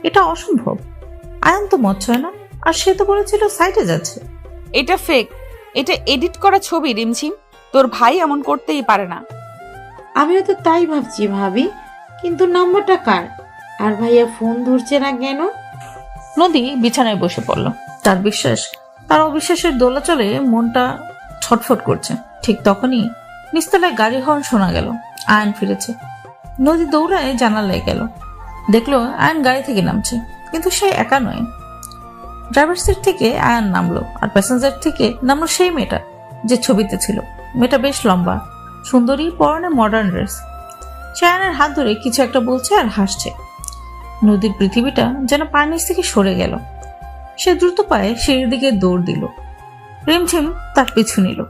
এটা অসম্ভব। আয়ান তো মদ ছয় না, আর সে তো বলেছিল সাইটে যাচ্ছে। এটা ফেক, এটা এডিট করা ছবি রিমঝিম। তোর ভাই এমন করতেই পারে না। আমিও তো তাই ভাবছি ভাবি, কিন্তু নাম্বারটা কার? আর ভাইয়া ফোন ধরছে না কেন? নদী বিছানায় বসে পড়ল। তার বিশ্বাস তার অবিশ্বাসের দোলাচলে মনটা ছটফট করছে। ঠিক তখনই নিচতলায় গাড়ি হর্ন শোনা গেল। আয়ন ফিরেছে। নদী দৌড়ায় জানালায় গেল। দেখলো আয়ন গাড়ি থেকে নামছে, কিন্তু সে একা নয়। ড্রাইভার সিট থেকে আয়ন নামলো, আর প্যাসেঞ্জার থেকে নামলো সেই মেয়েটা যে ছবিতে ছিল। মেয়েটা বেশ লম্বা, সুন্দরী, পরনে মডার্ন ড্রেস। সে আয়নের হাত ধরে কিছু একটা বলছে আর হাসছে। নদীর পৃথিবীটা যেন পায়ের নিচ থেকে সরে গেল। সে দ্রুত পায়ে সিঁড়ির দিকে দৌড় দিল। রিমঝিম তার পিছু নিল।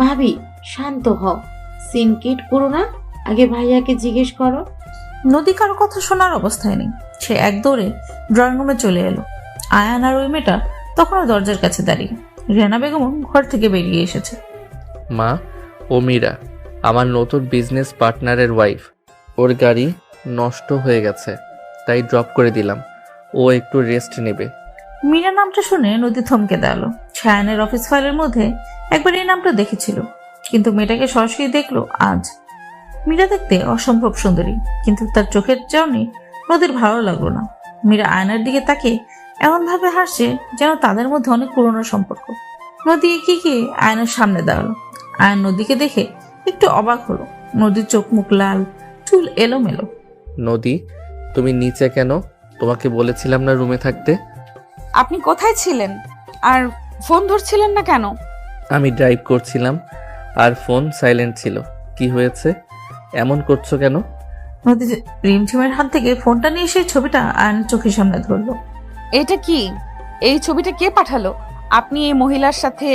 ভাবি শান্ত হও, সিনকিট করো না, আগে ভাইয়াকে জিজ্ঞেস করো। নদী কারো কথা শোনার অবস্থায় নেই। সে এক দৌড়ে ড্রয়িং রুমে চলে এলো। আয়ান আর ওই মেয়েটা তখনও দরজার কাছে দাঁড়িয়ে। রেনা বেগম ঘর থেকে বেরিয়ে এসেছে। মা, ও মীরা, আমার নতুন বিজনেস পার্টনারের ওয়াইফ। ওর গাড়ি নষ্ট হয়ে গেছে, তাই ড্রপ করে দিলাম। ও একটু রেস্ট নেবে। মীরা নামটা শুনে নদী থমকে দাঁড়ালো। ছায়ানের অফিস ফাইলের মধ্যে একবার এই নামটা দেখেছিল, কিন্তু মেয়েটাকে সরাসরি দেখলো আজ। মীরা দেখতে অসম্ভব সুন্দরী, কিন্তু তার চোখের চাউনি নদীর ভালো লাগলো না। মীরা আয়নার দিকে তাকিয়ে এমন ভাবে হাসছে যেন তাদের মধ্যে অনেক পুরনো সম্পর্ক। নদী এগিয়ে গিয়ে আয়নার সামনে দাঁড়ালো। আয়ন নদীকে দেখে একটু অবাক হলো। নদীর চোখ মুখ লাল, চুল এলোমেলো। নদী, তুমি নিচে কেন? তোমাকে বলেছিলাম না রুমে থাকতে? আপনি কোথায় ছিলেন আর ফোন ধরছিলেন না কেন? আমি ড্রাইভ করছিলাম আর ফোন সাইলেন্ট ছিল। কি হয়েছে? এমন করছো কেন? নদী রিমঝিমের হাত থেকে ফোনটা নিয়ে সেই ছবিটা আয়নের চোখের সামনে ধরলো। এটা কি? এই ছবিটা কে পাঠালো? আপনি এই মহিলার সাথে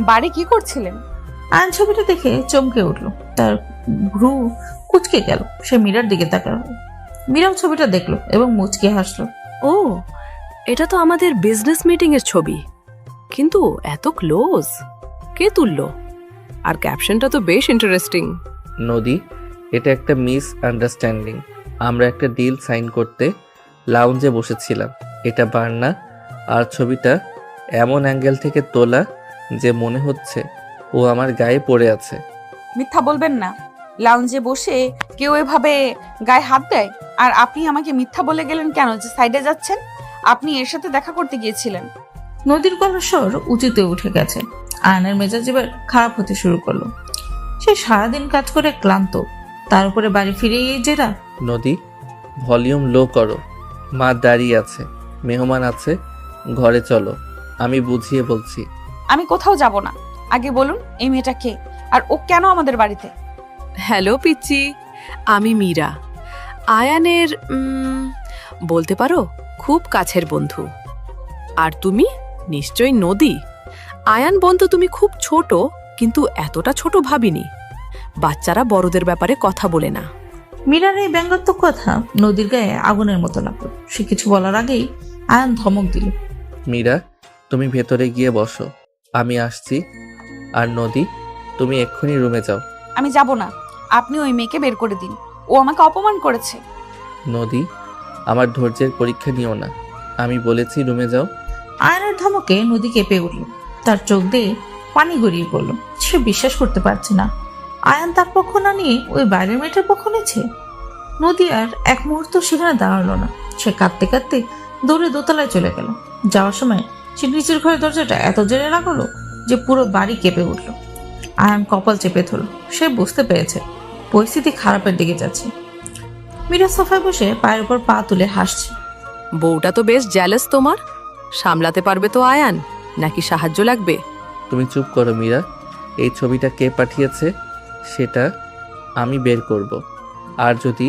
বাড়ি কি করছিলেন? আয়ন ছবিটা দেখে চমকে উঠলো। তার ভ্রু কুচকে গেল। সে মীরার দিকে তাকালো। মীরাও ছবিটা দেখলো এবং মুচকে হাসলো। ও, এটা তো আমাদের বিজনেস মিটিং এর ছবি, কিন্তু এত ক্লোজ কে তুললো? আর ক্যাপশনটা তো বেশ ইন্টারেস্টিং। নদী, এটা একটা মিস আন্ডারস্ট্যান্ডিং। আমরা একটা ডিল সাইন করতে লাউঞ্জে বসেছিলাম। এটা বার্না, আর ছবিটা এমন অ্যাঙ্গেল থেকে তোলা যে মনে হচ্ছে ও আমার গায়ে পড়ে আছে। মিথ্যা বলবেন না। লাউঞ্জে বসে কেউ এভাবে গায়ে হাত দেয়? আর আপনি আমাকে মিথ্যা বলে গেলেন কেন যে সাইডে যাচ্ছেন? আপনি এর সাথে দেখা করতে গিয়েছিলেন। নদীর গলার স্বর উঁচুতে উঠে গেছে। আয়নের মেজাজ এবার খারাপ হতে শুরু করলো। সে সারাদিন কাজ করে ক্লান্ত, তার উপরে বাড়ি ফিরে এই জেরা। নদী, ভলিউম লো করো। মা দাঁড়িয়ে আছে, মেহমান আছে, ঘরে চলো। আমি বুঝিয়ে বলছি। আমি কোথাও যাব না। আগে বলুন এই মেয়েটা কে, আর ও কেন আমাদের বাড়িতে? হ্যালো পিচ্চি, আমি মীরা, আয়ানের বলতে পারো খুব কাছের বন্ধু। আর তুমি নিশ্চয়ই নদী। আয়ান বন্ধু, তুমি খুব ছোট, কিন্তু এতটা ছোট ভাবিনি। বাচ্চারা বড়দের ব্যাপারে কথা বলে না। মীরার এই ব্যঙ্গাত্মক কথা নদীর গায়ে আগুনের মতো লাগলো। সে কিছু বলার আগেই আয়ন ধমক দিল। মীরা, তুমি ভেতরে গিয়ে বসো, আমি আসছি। আর নদী, তুমি এক্ষুনি রুমে যাও। আমি যাব না। আপনি ওই মেয়েকে বের করে দিন। ও আমাকে অপমান করেছে। নদী, আমার ধৈর্যের পরীক্ষা নিও না। আমি বলেছি রুমে যাও। আয়নের ধমকে নদী কেঁপে উঠল। তার চোখ দিয়ে পানি গড়িয়ে পড়ল। সে বিশ্বাস করতে পারছে না আয়ান তার পক্ষ না নিয়ে ওই বাইরের মেয়েটার পক্ষ নিচ্ছে। নদী আর এক মুহূর্ত সেখানে দাঁড়ালো না। সে কাঁদতে কাঁদতে দৌড়ে দোতলায় চলে গেল। যাওয়ার সময় সে নিচের ঘরের দরজাটা এত জোরে লাগালো যে পুরো বাড়ি কেঁপে উঠল। আয়ান কপাল চেপে ধরল। সে বুঝতে পেরেছে পরিস্থিতি খারাপের দিকে যাচ্ছে। মীরা সোফায় বসে পায়ের উপর পা তুলে হাসছে। বউটা তো বেশ জ্যালাস তোমার। সামলাতে পারবে তো আয়ান, নাকি সাহায্য লাগবে? তুমি চুপ করো মীরা। এই ছবিটা কে পাঠিয়েছে সেটা আমি বের করব। আর যদি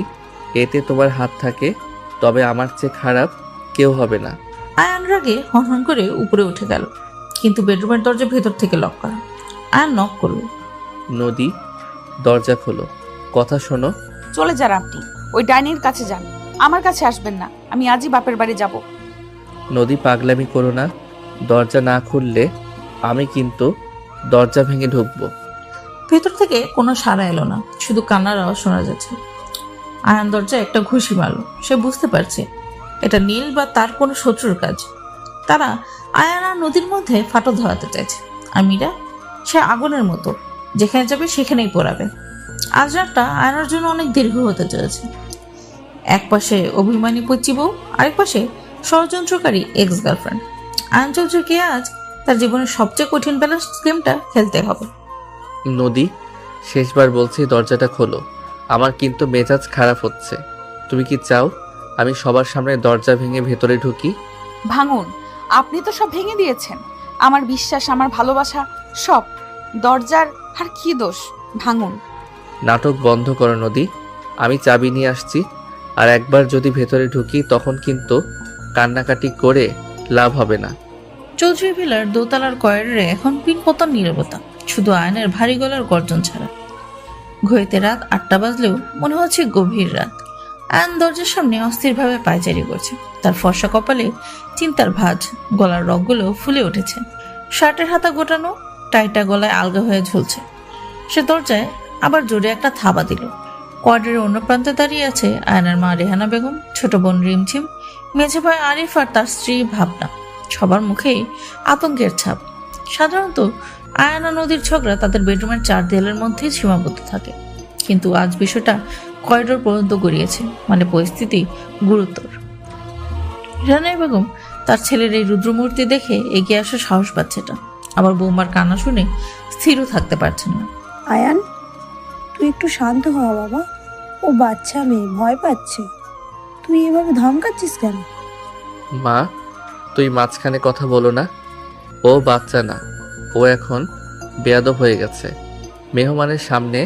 এতে তোমার হাত থাকে তবে আমার চেয়ে খারাপ কেউ হবে না। আয়ান রাগে হনহন করে উপরে উঠে গেল, কিন্তু বেডরুমের দরজা ভেতর থেকে লক করা। আয়ান নক করলো। নদী, দরজা খোলো, কথা শোনো। চলে যান আপনি, ওই ডাইনির কাছে যান, আমার কাছে আসবেন না। আমি আজই বাপের বাড়ি যাব। নদী, পাগলামি করো না। দরজা না খুললে আমি কিন্তু দরজা ভেঙে ঢুকবো। ভেতর থেকে কোনো সাড়া এলো না, শুধু কান্নার আওয়াজ শোনা যাচ্ছে। আয়ান দরজায় একটা ঘুষি মারল। সে বুঝতে পারছে এটা নীল বা তার কোনো শত্রুর কাজ। তারা আয়ান আর নদীর মধ্যে ফাটল ধরাতে চাইছে। আর মীরা, সে আগুনের মতো, যেখানে যাবে সেখানেই পোড়াবে। আজ রাতটা আয়নার জন্য অনেক দীর্ঘ হতে চলেছে। এক পাশে অভিমানী পচি বউ, আরেক পাশে ষড়যন্ত্রকারী এক্স গার্লফ্রেন্ড। আয়ন চৌধুরীকে আজ তার জীবনের সবচেয়ে কঠিন ব্যালেন্স গেমটা খেলতে হবে। নদী, শেষবার বলছি দরজাটা খোলো। আমার কিন্তু মেজাজ খারাপ হচ্ছে। তুমি কি চাও আমি সবার সামনে দরজা ভেঙে ভেতরে ঢুকি? ভাঙুন, আপনি তো সব ভেঙে দিয়েছেন। আমার বিশ্বাস, আমার ভালোবাসা, সব। দরজার আর কি দোষ? ভাঙুন। নাটক বন্ধ করো নদী, আমি চাবি নিয়ে আসছি। আর একবার যদি ভেতরে ঢুকি তখন কিন্তু কান্নাকাটি করে লাভ হবে না। চৌধুরী ভিলার দোতলার করিডোরে এখন পিনপতন নীরবতা, শুধু আয়নের ভারী গলার গর্জন ছাড়া। ঘড়িতে রাত 8টা বাজলেও মনে হচ্ছে গভীর রাত। আয়ন দরজার সামনে অস্থিরভাবে পায়চারি করছে। তার ফর্সা কপালে চিন্তার ভাঁজ, গলার রগগুলো ফুলে উঠেছে। শার্টের হাতা গোটানো, টাইটা গলায় আলগা হয়ে ঝুলছে। সে দরজায় আবার জোরে একটা থাবা দিল। করিডোরের অন্য প্রান্তে দাঁড়িয়ে আছে আয়নার মা রেহানা বেগম, ছোট বোন রিমঝিম, মেঝে ভাই আরিফ আর তার স্ত্রী ভাবনা। সবার মুখেই আতঙ্কের ছাপ। সাধারণত আয়না নদীর ঝগড়া তাদের বেডরুমের 4 দেয়ালের মধ্যেই সীমাবদ্ধ থাকে, কিন্তু আজ বিষয়টা করিডোর পর্যন্ত গড়িয়েছে, মানে পরিস্থিতি গুরুতর। রেহানা বেগম তার ছেলের এই রুদ্রমূর্তি দেখে এগিয়ে আসার সাহস পাচ্ছে না, আবার বৌমার কান্না শুনে স্থিরও থাকতে পারছেন না। আয়ান, তুই একটু শান্ত হ বাবা। ও বাচ্চা মেয়ে, ভয় পাচ্ছে। তুই এভাবে ধমকাচ্ছিস কেন? মা, তুই মাঝখানে কথা বলো না। ও বাচ্চা না, ও এখন বেয়াদব হয়ে গেছে। মেহমানের সামনে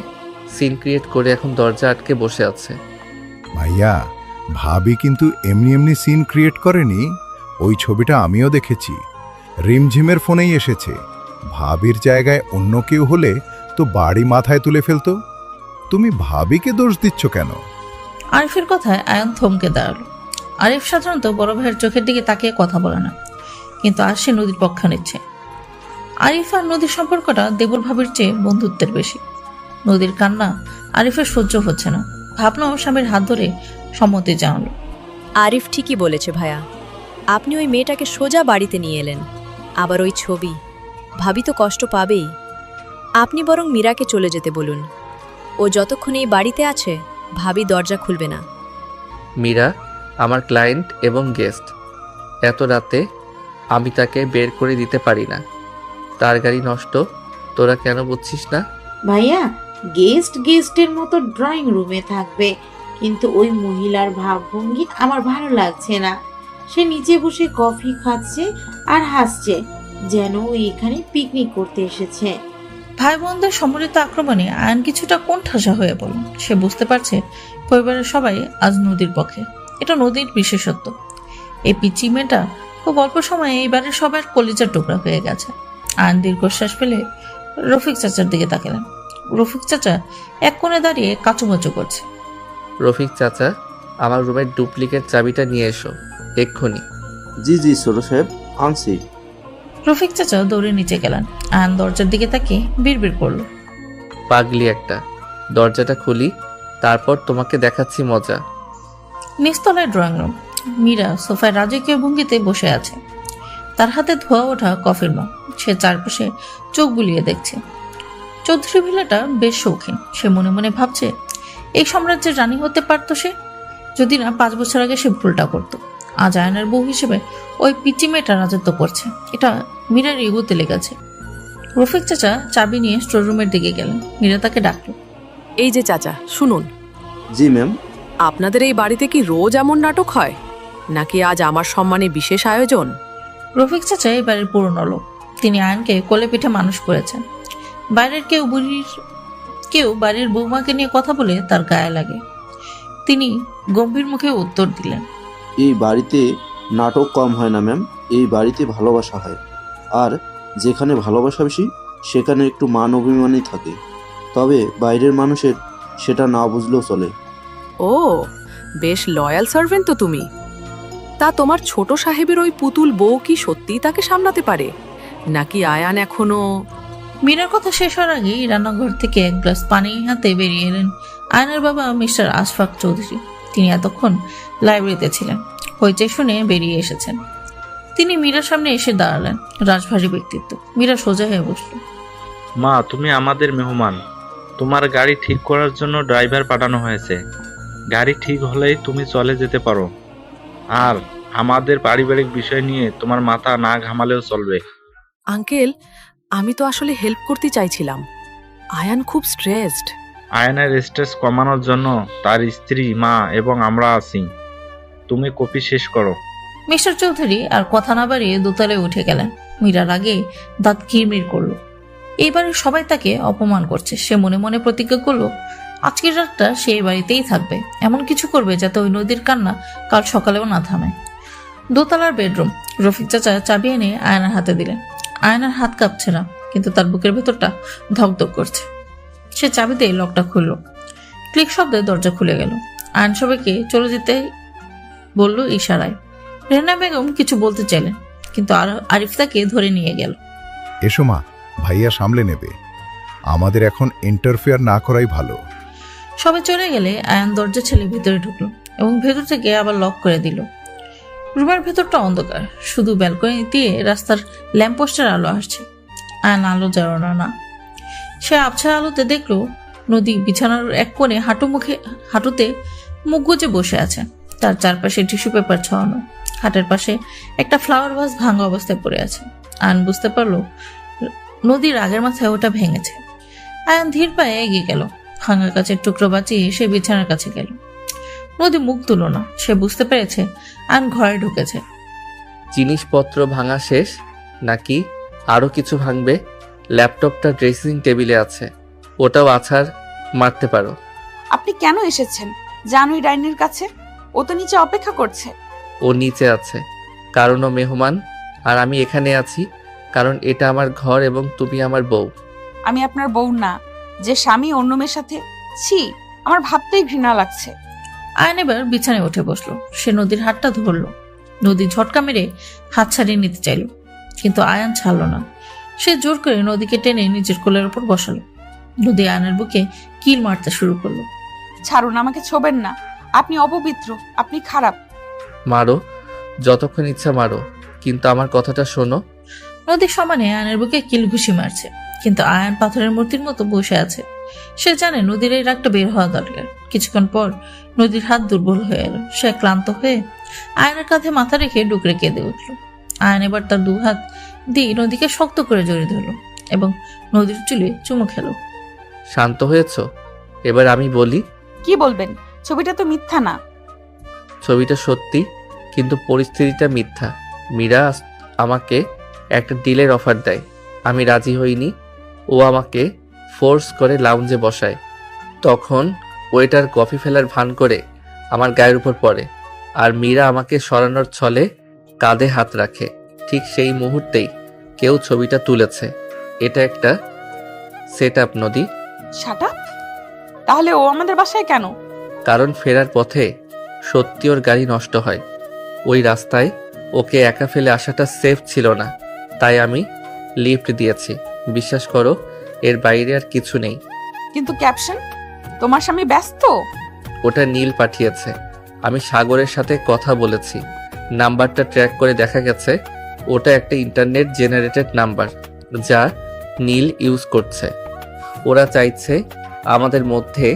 সিন ক্রিয়েট করে এখন দরজা আটকে বসে আছে। ভাইয়া, ভাবি কিন্তু এমনি এমনি সিন ক্রিয়েট করেনি। ওই ছবিটা আমিও দেখেছি, রিমঝিমের ফোনেই এসেছে। ভাবির জায়গায় অন্য কেউ হলে তো বাড়ি মাথায় তুলে ফেলতো। তুমি ভাবিকে দোষ দিচ্ছ কেন? আরিফের কথায় আয়ন থমকে দাঁড়ালো। আরিফ সাধারণত বড় ভাইয়ের চোখের দিকে তাকিয়ে কথা বলে না, কিন্তু আজ সে নদীর পক্ষ নিচ্ছে। আরিফ আর নদীর সম্পর্কটা দেবর ভাবির চেয়ে বন্ধুত্বের বেশি। নদীর কান্না আরিফের সহ্য হচ্ছে না। ভাবনাও স্বামীর হাত ধরে সম্মতি জানালো। আরিফ ঠিকই বলেছে ভাইয়া, আপনি ওই মেয়েটাকে সোজা বাড়িতে নিয়ে এলেন। আবার ওই ছবি, ভাবি তো কষ্ট পাবেই। আপনি বরং মীরাকে চলে যেতে বলুন। ও যতক্ষণ এই বাড়িতে আছে ভাবি দরজা খুলবে না। মীরা আমার ক্লায়েন্ট এবং গেস্ট। এত রাতে আমি তাকে বের করে দিতে পারি না। তার গাড়ি নষ্ট, তোরা কেন বুঝছিস না? ভাইয়া, গেস্টের মতো ড্রয়িং রুমে থাকবে, কিন্তু ওই মহিলার ভাবভঙ্গি আমার ভালো লাগছে না। সে নিচে বসে কফি খাচ্ছে আর হাসছে, যেন ও এখানে পিকনিক করতে এসেছে। ভাই বোনদের সম্মিলিত আক্রমণে আয়ন কিছুটা কোণঠাসা হয়ে পড়ল। সে বুঝতে পারছে পরিবারের সবাই আজ নদীর পক্ষে। এটা নদীর বিশেষত্ব। এই পিচি মেয়েটা খুব অল্প সময়ে এইবারের সবার কলিজার টুকরা হয়ে গেছে। আয়ন দীর্ঘশ্বাস ফেলে রফিক চাচার দিকে তাকালেন। রফিক চাচা এক কোণে দাঁড়িয়ে কাচুমাচু করছে। রফিক চাচা, আমার রুমের ডুপ্লিকেট চাবিটা নিয়ে এসো এক্ষুনি। জি জি ছোট সাহেব, আনছি। রফিক চাচা দৌড়ে নিচে গেলেন। আয়ন দরজার দিকে তাকিয়ে বিড়বিড় করলো। পাগলি একটা, দরজাটা খুলি, তারপর তোমাকে দেখাচ্ছি মজা। নিচতলায় ড্রয়িং রুম। মীরা সোফায় রাজকীয় ভঙ্গিতে বসে আছে, তার হাতে ধোয়া ওঠা কফির মগ। সে চারপাশে চোখ বুলিয়ে দেখছে। চৌধুরী ভিলাটা বেশ শৌখিন। সে মনে মনে ভাবছে এই সাম্রাজ্যের রানী হতে পারত সে, যদি না 5 বছর আগে সে ভুলটা করতো। আজ আয়নার বউ হিসেবে ওই পিচি মেয়েটা রাজত্ব করছে। এটা মীরার ইগোতে লেগেছে। রফিক চাচা চাবি নিয়ে স্টোর রুমের দিকে গেলেন। মীরা তাকে ডাকলো। এই যে চাচা, শুনুন। জি ম্যাম। আপনাদের এই বাড়িতে কি রোজ এমন নাটক হয়, নাকি আজ আমার সম্মানে বিশেষ আয়োজন? রফিক চাচা এই বাড়ির পুরনো লোক। তিনি আয়নকে কোলে পিঠে মানুষ করেছেন। বাইরের কেউ বাড়ির বৌমাকে নিয়ে কথা বলে তার গায়ে লাগে। তিনি গম্ভীর মুখে উত্তর দিলেন। এই বাড়িতে নাটক কম হয় না ম্যাম, এই বাড়িতে ভালোবাসা হয়, আর যেখানে ভালোবাসা বেশি সেখানে একটু মান অভিমানই থাকে। তবে বাইরের মানুষের সেটা না বুঝলেও চলে। ও, বেশ লয়াল সার্ভেন্ট তো তুমি। তা তোমার ছোট সাহেবের ওই পুতুল বউ কি সত্যিই তাকে সামলাতে পারে, নাকি আয়ান এখনো? মীরার কথা শেষ হওয়ার আগেই রান্নাঘর থেকে এক গ্লাস পানি হাতে বেরিয়ে এলেন আয়নার বাবা মিস্টার আশফাক চৌধুরী। তিনি এতক্ষণ লাইব্রেরিতে ছিলেন, হইচই শুনে বেরিয়ে এসেছেন। তিনি মীরার সামনে এসে দাঁড়ালেন। রাজভারী ব্যক্তিত্ব। মীরা সোজা হয়ে বসল। মা, তুমি আমাদের মেহমান। তোমার গাড়ি ঠিক করার জন্য ড্রাইভার পাঠানো হয়েছে। গাড়ি ঠিক হলেই তুমি চলে যেতে পারো। আর আমাদের পারিবারিক বিষয় নিয়ে তোমার মাথা না ঘামালেও চলবে। আঙ্কেল, আমি তো আসলে হেল্প করতে চাইছিলাম। আয়ান খুব স্ট্রেসড। আয়নের স্ট্রেস কমানোর জন্য তার স্ত্রী, মা এবং আমরা আছি। তুমি কপি শেষ করো। মিস্টার চৌধুরী আর কথা না বাড়িয়ে দোতলায় উঠে গেলেন। মীরার আগে দাঁত কিরমির করলো। এইবারে সবাই তাকে অপমান করছে। সে মনে মনে প্রতিজ্ঞা করলো আজকের রাতটা সে এই বাড়িতেই থাকবে। এমন কিছু করবে যাতে ওই নদীর কান্না কাল সকালেও না থামে। দোতলার বেডরুম। রফিক চাচা চাবি এনে আয়নার হাতে দিলেন। আয়নার হাত কাঁপছে না, কিন্তু তার বুকের ভেতরটা ধকধক করছে। সে চাবি দিয়ে লকটা খুলল। ক্লিক শব্দে দরজা খুলে গেল। আয়ন সবাইকে চলে যেতে বলল ইশারায়। রেনা বেগম কিছু বলতে চাইলেন, কিন্তু আরিফ তাকে ধরে নিয়ে গেল। এসো মা, ভাইয়া সামলে নেবে। আমাদের এখন ইন্টারফেয়ার না করাই ভালো। সবাই চলে গেলে আয়ন দরজা ছেলে ভিতরে ঢুকলো এবং ভেতর থেকে আবার লক করে দিল। রুমের ভেতরটা অন্ধকার, শুধু ব্যালকনি দিয়ে রাস্তার ল্যাম্পপোস্টের আলো আসছে। আয়ন আলো জ্বালানো না। সে আবছা আলোতে দেখলো নদী বিছানার এক কোণে হাঁটুতে মুখ গুজে বসে আছে। তার চারপাশে টিস্যু পেপার ছড়ানো। খাটের পাশে একটা ফ্লাওয়ার ভাস ভাঙা অবস্থায় পড়ে আছে। আয়ন বুঝতে পারলো নদীর আগের মাথায় ওটা ভেঙেছে। আয়ন ধীর পায়ে এগিয়ে গেল। ভাঙা কাছের টুকরো বাঁচিয়ে সে বিছানার কাছে গেল। নদী মুখ তুলো না। সে বুঝতে পেরেছে আয়ন ঘরে ঢুকেছে। জিনিসপত্র ভাঙা শেষ নাকি আরও কিছু ভাঙবে? ল্যাপটপটা ড্রেসিং টেবিলে আছে, ওটাও আছাড় মারতে পারো। আপনি কেন এসেছেন? জানুই ডাইনের কাছে, ও তো নিচে অপেক্ষা করছে। ও নিচে আছে কারণ ও মেহমান, আর আমি এখানে আছি কারণ এটা আমার ঘর এবং তুমি আমার বউ। আমি আপনার বউ না, যে স্বামী অন্য মেয়ের সাথে। ছি, আমার ভাবতেই ঘৃণা লাগছে। আয়ন এবার বিছানায় উঠে বসলো। সে নদীর হাতটা ধরলো। নদী ঝটকা মেরে হাত ছাড়িয়ে নিতে চাইল, কিন্তু আয়ান ছাড়লো না। সে জোর করে নদীকে টেনে নিজের কোলের উপর বসালো। নদী আয়নের বুকে কিল মারতে শুরু করলো। ছাড়ুন, আমাকে ছোবেন না। আপনি অপবিত্র, আপনি খারাপ। মারো, যতক্ষণ ইচ্ছা মারো, কিন্তু আমার কথাটা শোনো। নদী সমানে আয়নের বুকে কিল ঘুষি মারছে, কিন্তু আয়ান পাথরের মূর্তির মতো বসে আছে। সে জানে নদীর এই রাগটা বের হওয়া দরকার। কিছুক্ষণ পর নদীর হাত দুর্বল হয়ে এলো। সে ক্লান্ত হয়ে আয়নের কাঁধে মাথা রেখে ডুকরে কেঁদে উঠল। আয়ন এবার তার দু হাত দিয়ে নদীকে শক্ত করে জড়িয়ে ধরল এবং নদীর চুলে চুমু খেল। শান্ত হয়েছ? এবার আমি বলি। কি বলবেন? ছবিটা তো মিথ্যা না। ছবিটা সত্যি, কিন্তু পরিস্থিতিটা মিথ্যা। মীরা আমাকে একটা ডিলের অফার দেয়, আমি রাজি হইনি। ও আমাকে ফোর্স করে লাউঞ্জে বসায়। তখন ওয়েটার কফি ফেলার ভান করে আমার গায়ের উপর পড়ে, আর মীরা আমাকে সরানোর ছলে কাঁধে হাত রাখে। ঠিক সেই মুহূর্তেই কেউ ছবিটা তুলেছে। এটা একটা সেট আপ নদী। Shut up? তাহলে ও আমাদের বাসায় কেন? কারণ ফেরার পথে সত্যি ওর গাড়ি নষ্ট হয়। ওই রাস্তায় ওকে একা ফেলে আসাটা সেফ ছিল না, তাই আমি লিফট দিয়েছি। বিশ্বাস করো, এর বাইরে আর কিছু নেই। কিন্তু ক্যাপশন, তোমার স্বামী ব্যস্ত। ওটা নীল পাঠিয়েছে। আমি সাগরের সাথে কথা বলেছি। নাম্বারটা ট্র্যাক করে দেখা গেছে ওটা একটা ইন্টারনেট জেনারেটেড নাম্বার, যা নীল ইউজ করছে। ওরা চাইছে আমাদের মধ্যে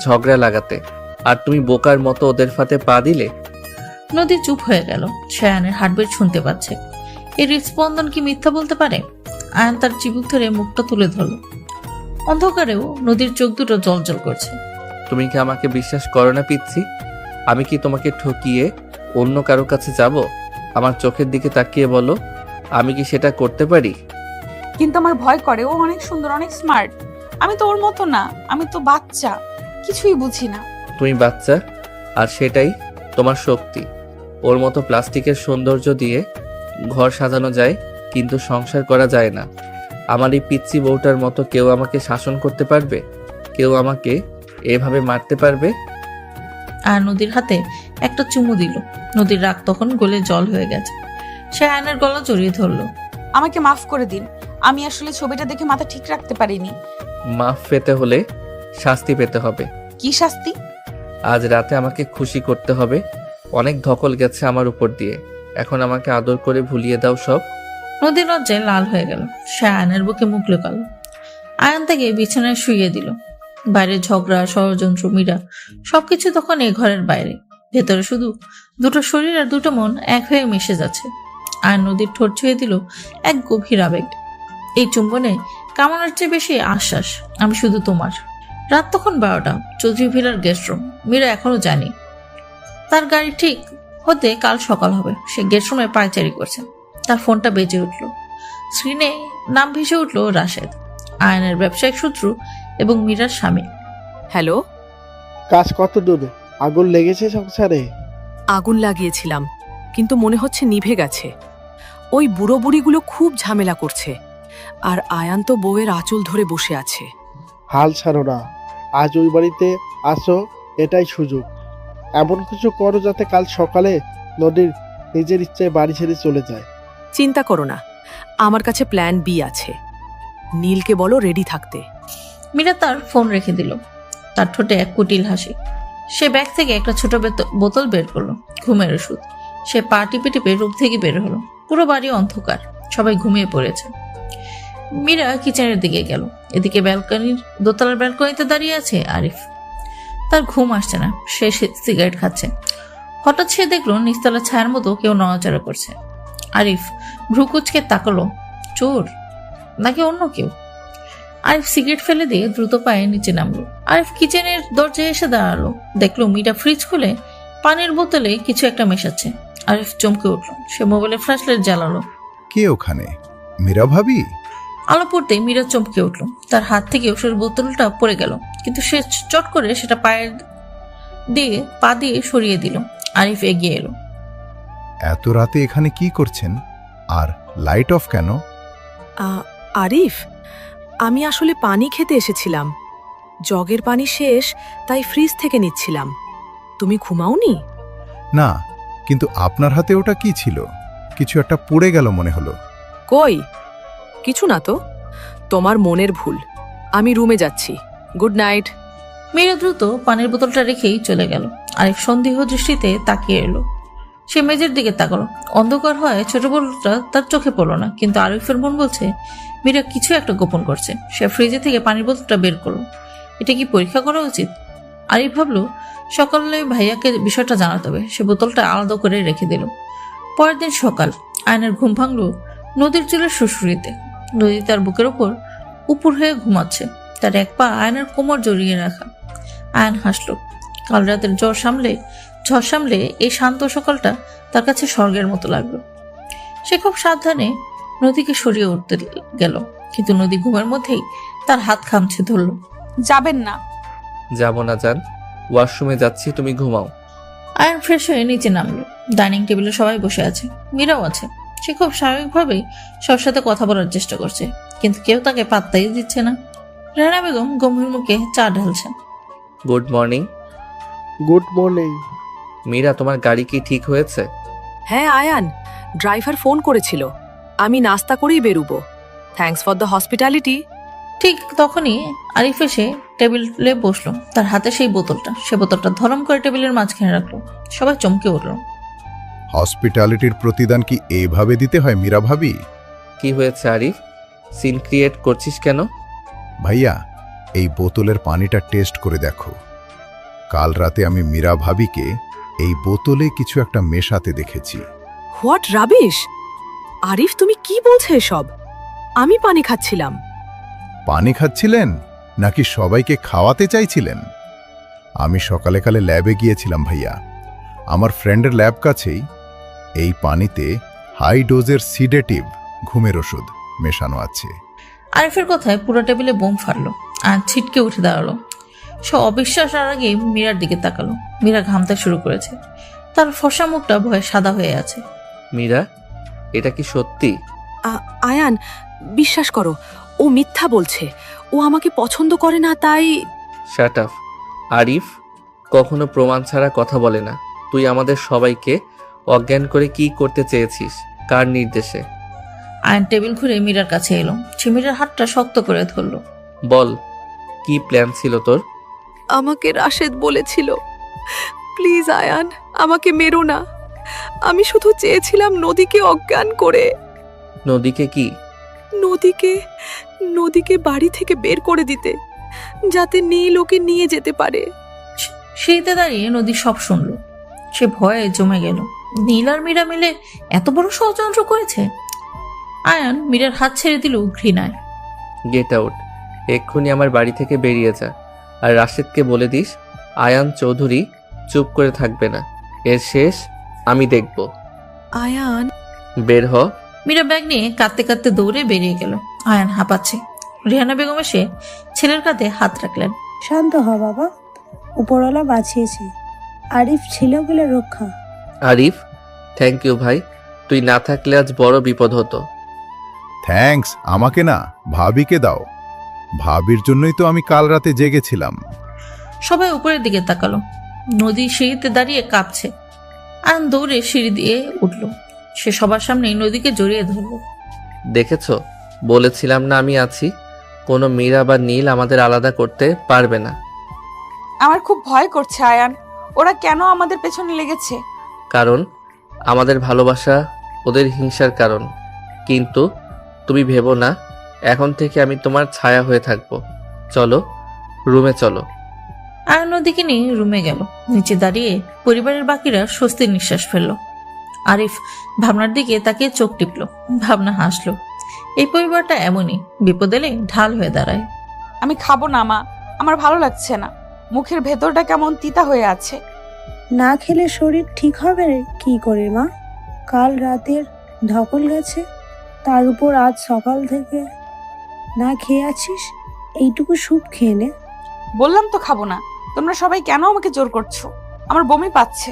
ঝগড়া লাগাতে, আর তুমি বোকার মতো ওদের ফাঁদে পা দিলে। নদী চুপ হয়ে গেল। সে আয়নের হার্টবিট শুনতে পাচ্ছে। এর হৃদস্পন্দন কি মিথ্যা বলতে পারে? আয়ন তার চিবুক ধরে মুখটা তুলে ধরল। অন্ধকারেও নদীর চোখ দুটো জ্বলজ্বল করছে। তুমি কি আমাকে বিশ্বাস করো না পিচ্ছি? আমি কি তোমাকে ঠকিয়ে অন্য কারো কাছে যাব? আমার চোখের দিকে তাকিয়ে বলো, আমি কি সেটা করতে পারি? কিন্তু আমার ভয় করে। ও অনেক সুন্দর, অনেক স্মার্ট। আমি তো ওর মতো না, আমি তো বাচ্চা, কিছুই বুঝি না। তুমি বাচ্চা, আর সেটাই তোমার শক্তি। ওর মতো প্লাস্টিকের সৌন্দর্য দিয়ে ঘর সাজানো যায়, কিন্তু সংসার করা যায় না। আমার এই পিচ্চি বউটার মতো কেউ আমাকে শাসন করতে পারবে? কেউ আমাকে এভাবে মারতে পারবে? আর নদীর হাতে একটা চুমু দিল। নদীর রাগ তখন গলে জল হয়ে গেছে। সে আয়নের গলা জড়িয়ে ধরলো। আমাকে মাফ করে দিন, আমি আসলে ছবিটা দেখে মাথা ঠিক রাখতে পারিনি। মাফ পেতে হলে শাস্তি পেতে হবে। কি শাস্তি? আজ রাতে আমাকে খুশি করতে হবে। অনেক ধকল গেছে আমার উপর দিয়ে, এখন আমাকে আদর করে ভুলিয়ে দাও সব। নদীর লজ্জায় লাল হয়ে গেল। সে আয়নের বুকে মুখ লুকালো। আয়ন তাকে বিছানায় শুইয়ে দিল। বাইরে ঝগড়া, ষড়যন্ত্র, মীরা সবকিছু তখন এই ঘরের বাইরে। ভেতরে শুধু দুটো শরীর আর দুটো মন এক হয়ে মিশে যাচ্ছে। আয়ন নদীর ঠোঁট ছুঁয়ে দিল এক গভীর আবেগ। এই চুম্বনে কামনার চেয়ে বেশি আশ্বাস, আমি শুধু তোমার। রাত তখন 12টা। চৌধুরী ভিলার গেস্ট রুম। মীরা এখনো জানি তার গাড়ি ঠিক হতে কাল সকাল হবে। সে গেস্ট রুমে পায়চারি করছে। তার ফোনটা বেজে উঠল। স্ক্রিনে নাম ভেসে উঠল রাশেদ, আয়নের ব্যবসায়িক শত্রু এবং মীরার স্বামী। হ্যালো, কাজ কত দূর? আগুন লেগেছে সংসারে? আগুন লাগিয়েছিলাম, কিন্তু মনে হচ্ছে নিভে গেছে। ওই বুড়ো বুড়িগুলো খুব ঝামেলা করছে, আর আয়ান তো বউয়ের আঁচল ধরে বসে আছে। হাল ছাড়ো না, আজ ওই বাড়িতে আসো, এটাই সুযোগ। এমন কিছু করো যাতে কাল সকালে নদীর নিজের ইচ্ছায় বাড়ি ছেড়ে চলে যায়। চিন্তা করো না, আমার কাছে প্ল্যান বি আছে। নীলকে বলো রেডি থাকতে। মীরা তার ফোন রেখে দিল। তার ঠোঁটে এক কুটিল হাসি। সে ব্যাগ থেকে একটা ছোট বোতল বের করলো, ঘুমের ওষুধ। সে পা টিপে টিপে রূপ থেকে বের হলো। পুরো বাড়ি অন্ধকার, সবাই ঘুমিয়ে পড়েছে। মীরা কিচেনের দিকে গেল। এদিকে দোতলার ব্যালকনিতে দাঁড়িয়ে আছে আরিফ। তার ঘুম আসছে না, সে সিগারেট খাচ্ছে। হঠাৎ সে দেখলো নিচতলা ছায়ার মতো কেউ নড়াচড়া করছে। আরিফ ভ্রু কুচকে তাকালো, চোর নাকি অন্য কেউ? আরিফ সিগারেট ফেলে দিয়ে দ্রুত পায়ে নিচে নামলো। আরিফ কিচেনের দরজায় এসে দাঁড়ালো। দেখলো মীরা ফ্রিজ খুলে পানির বোতলে কিছু একটা মেশাচ্ছে। আরিফ চমকে উঠলো। সে মোবাইলে ফ্ল্যাশলাইট জ্বালালো। কে ওখানে? মীরা ভাবি? আলো পড়তেই মীরা চমকে উঠলো। তার হাত থেকে ওষুধের বোতলটা পড়ে গেল, কিন্তু সে চট করে সেটা পা দিয়ে সরিয়ে দিল। আরিফ এগিয়ে এলো। এত রাতে এখানে কি করছেন? আর লাইট অফ কেন? আরিফ, আমি আসলে পানি খেতে এসেছিলাম। জগের পানি শেষ, তাই ফ্রিজ থেকে নিচ্ছিলাম। তুমি ঘুমাওনি? না, কিন্তু আপনার হাতে ওটা কি ছিল? কিছু একটা পড়ে গেল মনে হলো। কই, কিছু না তো। তোমার মনের ভুল। আমি রুমে যাচ্ছি। Good night. মীরা দ্রুত পানির বোতলটা রেখেই চলে গেল। আরিফ সন্দেহ দৃষ্টিতে তাকিয়ে এলো। সে মেজের দিকে তাকালো। অন্ধকার হয় ছোট বোতলটা তার চোখে পড়লো না, কিন্তু আরিফের মন বলছে মীরা কিছু একটা গোপন করছে। সে ফ্রিজে থেকে পানির বোতলটা বের করলো। এটা কি পরীক্ষা করা উচিত? আরিফ ভাবলো সকালে ভাইয়াকে বিষয়টা জানাতে হবে। সে বোতলটা আলাদা করে রেখে দিল। পরের দিন সকাল। আয়নের ঘুম ভাঙলো নদীর চুলের সুড়সুড়িতে। নদী তার বুকের ওপর উপর হয়ে ঘুমাচ্ছে, তার এক পা আয়নের কোমর জড়িয়ে রাখা। আয়ন হাসলো। কাল রাতের ঝড় সামলে এই শান্ত সকালটা তার কাছে স্বর্গের মতো লাগলো। সে খুব সাবধানে নদীকে সরিয়ে উঠতে গেল, কিন্তু নদী ঘুমের মধ্যেই তার হাত খামছে ধরলো। যাবেন না। যাব না জান, ওয়াশরুমে যাচ্ছি, তুমি ঘুমাও। আয়ন ফ্রেশ হয়ে নিচে নামলো। ডাইনিং টেবিলে সবাই বসে আছে, মীরাও আছে। সে খুব স্বাভাবিকভাবেই সবার সাথে কথা বলার চেষ্টা করছে, কিন্তু কেউ তাকে পাত্তাই দিচ্ছে না। রানা বেগম গম্ভীর মুখে চা ঢালছেন। Good morning. Good morning. Meera, তোমার গাড়ি কি ঠিক হয়েছে? হ্যাঁ আয়ান, ড্রাইভার ফোন করেছিল। আমি নাস্তা করেই বেরুবো। Thanks for the hospitality. ঠিক তখনই আরিফ এসে টেবিলে বসলো। তার হাতে সেই বোতলটা। সে বোতলটা ধরম করে টেবিলের মাঝখানে রাখলো। সবাই চমকে উঠল। হসপিটালিটির প্রতিদান কি এইভাবে দিতে হয় মীরা ভাবি? কি হয়েছে আরিফ? সিন ক্রিয়েট করছিস কেন? ভাইয়া, এই বোতলের পানিটা টেস্ট করে দেখো। কাল রাতে আমি মীরা ভাবিকে এই বোতলে কিছু একটা মেশাতে দেখেছি। What rubbish! আরিফ, তুমি কি বলছো এসব? আমি পানি খাচ্ছিলাম। পানি খাচ্ছিলেন নাকি সবাইকে খাওয়াতে চাইছিলেন? আমি সকালে কালে ল্যাবে গিয়েছিলাম ভাইয়া। আমার ফ্রেন্ডের ল্যাব কাছেই। এই পানিতে হাই ডোজের সিডেটিভ ঘুমের ওষুধ মেশানো আছে। আরিফের কথায় পুরো টেবিলে বোম ফাটলো আর ছিটকে উঠে দাঁড়ালো। সে অবিশ্বাস আর আগে মীরার দিকে তাকালো। মীরা ঘামতে শুরু করেছে। তার ফর্সা মুখটা ভয়ে সাদা হয়ে আছে। মীরা, এটা কি সত্যি? আয়ান, বিশ্বাস করো, ও মিথ্যা বলছে। ও আমাকে পছন্দ করে না, তাই। Shut up. আরিফ কখনো প্রমাণ ছাড়া কথা বলে না। তুই আমাদের সবাইকে অজ্ঞান করে কি করতে চেয়েছিস? কার নির্দেশে? আয়ন টেবিল ঘুরে মীরার কাছে এলো। সে মীরার হাতটা শক্ত করে ধরল। বল, কি প্ল্যান ছিল তোর? আমাকে রাশেদ বলেছিল, প্লিজ আয়ান, আমাকে মেরো না। আমি শুধু চেয়েছিলাম নদীকে অজ্ঞান করে। নদীকে কি? নদীকে বাড়ি থেকে বের করে দিতে, যাতে নীল ওকে নিয়ে যেতে পারে। সিঁড়িতে দাঁড়িয়ে নদী সব শুনল। সে ভয়ে জমে গেল। নীল আর মীরা মিলে এত বড় ষড়যন্ত্র করেছে। আয়ান মীরার হাত ছেড়ে দিল ঘৃণায়। Get out. এক্ষুনি আমার বাড়ি থেকে বেরিয়ে যা। আর রাশেদকে বলে দিস আয়ান চৌধুরী চুপ করে থাকবে না। এর শেষ আমি দেখব। আয়ান। বের হ। মীরা ব্যাগ নিয়ে কাঁদতে কাঁদতে দৌড়ে বেরিয়ে গেল। আয়ান হাঁপাচ্ছে। রেহানা বেগম এসে ছেলের কাঁধে হাত রাখলেন। শান্ত হ বাবা, উপরওয়ালা বাঁচিয়েছে। আরিফ ছিল বলে রক্ষা। আরিফ, থ্যাংক ইউ ভাই। তুই না থাকলে আজ বড় বিপদ হতো। থ্যাঙ্কস আমাকে না, ভাবিকে দাও। ভাবির জন্যই তো আমি কাল রাতে জেগেছিলাম। সবাই উপরের দিকে তাকালো। নদী সিঁড়িতে দাঁড়িয়ে কাঁপছে। আয়ান দৌড়ে সিঁড়ি দিয়ে উঠল। সে সবার সামনেই নদীকে জড়িয়ে ধরল। দেখেছো, বলেছিলাম না আমি আছি। কোনো মীরা বা নীল আমাদের আলাদা করতে পারবে না। আমার খুব ভয় করছে আয়ান। ওরা কেন আমাদের পেছনে লেগেছে? কারণ আমাদের ভালোবাসা ওদের হিংসার কারণ। কিন্তু তুমি ভেবো না, এখন থেকে আমি তোমার ছায়া হয়ে থাকবো। চলো রুমে চলো। আয়ান নদীকে নিয়ে রুমে গেল। নিচে দাঁড়িয়ে পরিবারের বাকিরা স্বস্তির নিঃশ্বাস ফেলল। আরিফ ভাবনার দিকে তাকিয়ে চোখ টিপল। ভাবনা হাসলো। এই পরিবারটা এমনই, বিপদ এলে ঢাল হয়ে দাঁড়ায়। আমি খাবো না মা, আমার ভালো লাগছে না। মুখের ভেতরটা কেমন তিতা হয়ে আছে। না খেলে শরীর ঠিক হবে কি করে মা? কাল রাতের ধকল গেছে, তার উপর আজ সকাল থেকে না খেয়ে আছিস। এইটুকু স্যুপ খেয়ে নে। বললাম তো খাবো না। তোমরা সবাই কেন আমাকে জোর করছো? আমার বমি পাচ্ছে।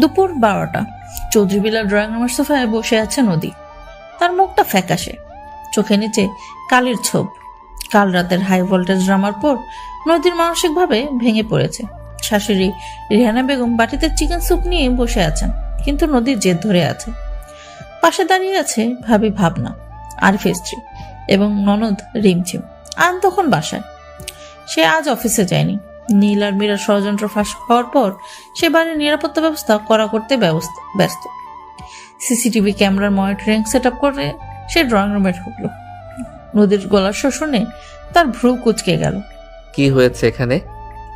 দুপুর 12টা। চৌধুরী বিলা ড্রয়িং রুমের সোফায় বসে আছে নদী। তার মুখটা ফ্যাকাশে, চোখে নিচে কালির ছোপ। কাল রাতের হাই ভোল্টেজ ড্রামার পর নদীর মানসিকভাবে ভেঙে পড়েছে। শাশুড়ি রেহানা বেগম বাটিতে চিকেন স্যুপ নিয়ে বসে আছেন, কিন্তু নদীর জেদ ধরে আছে। পাশে দাঁড়িয়ে আছে ভাবি ভাবনা, আরিফ স্ত্রী এবং ননদ রিমঝিম। আয়ান তখন বাসায়। সে আজ অফিসে যায়নি। নীল আর মীরার ষড়যন্ত্র ফাঁস হওয়ার পর সে বাড়ির নিরাপত্তা ব্যবস্থা করা করতে ব্যস্ত। সিসিটিভি ক্যামেরার মনিটরিং সেট আপ করে সে ড্রয়িং রুমে ঢুকলো। নদীর গলার স্বর শুনে তার ভ্রু কুঁচকে গেল। কি হয়েছে এখানে?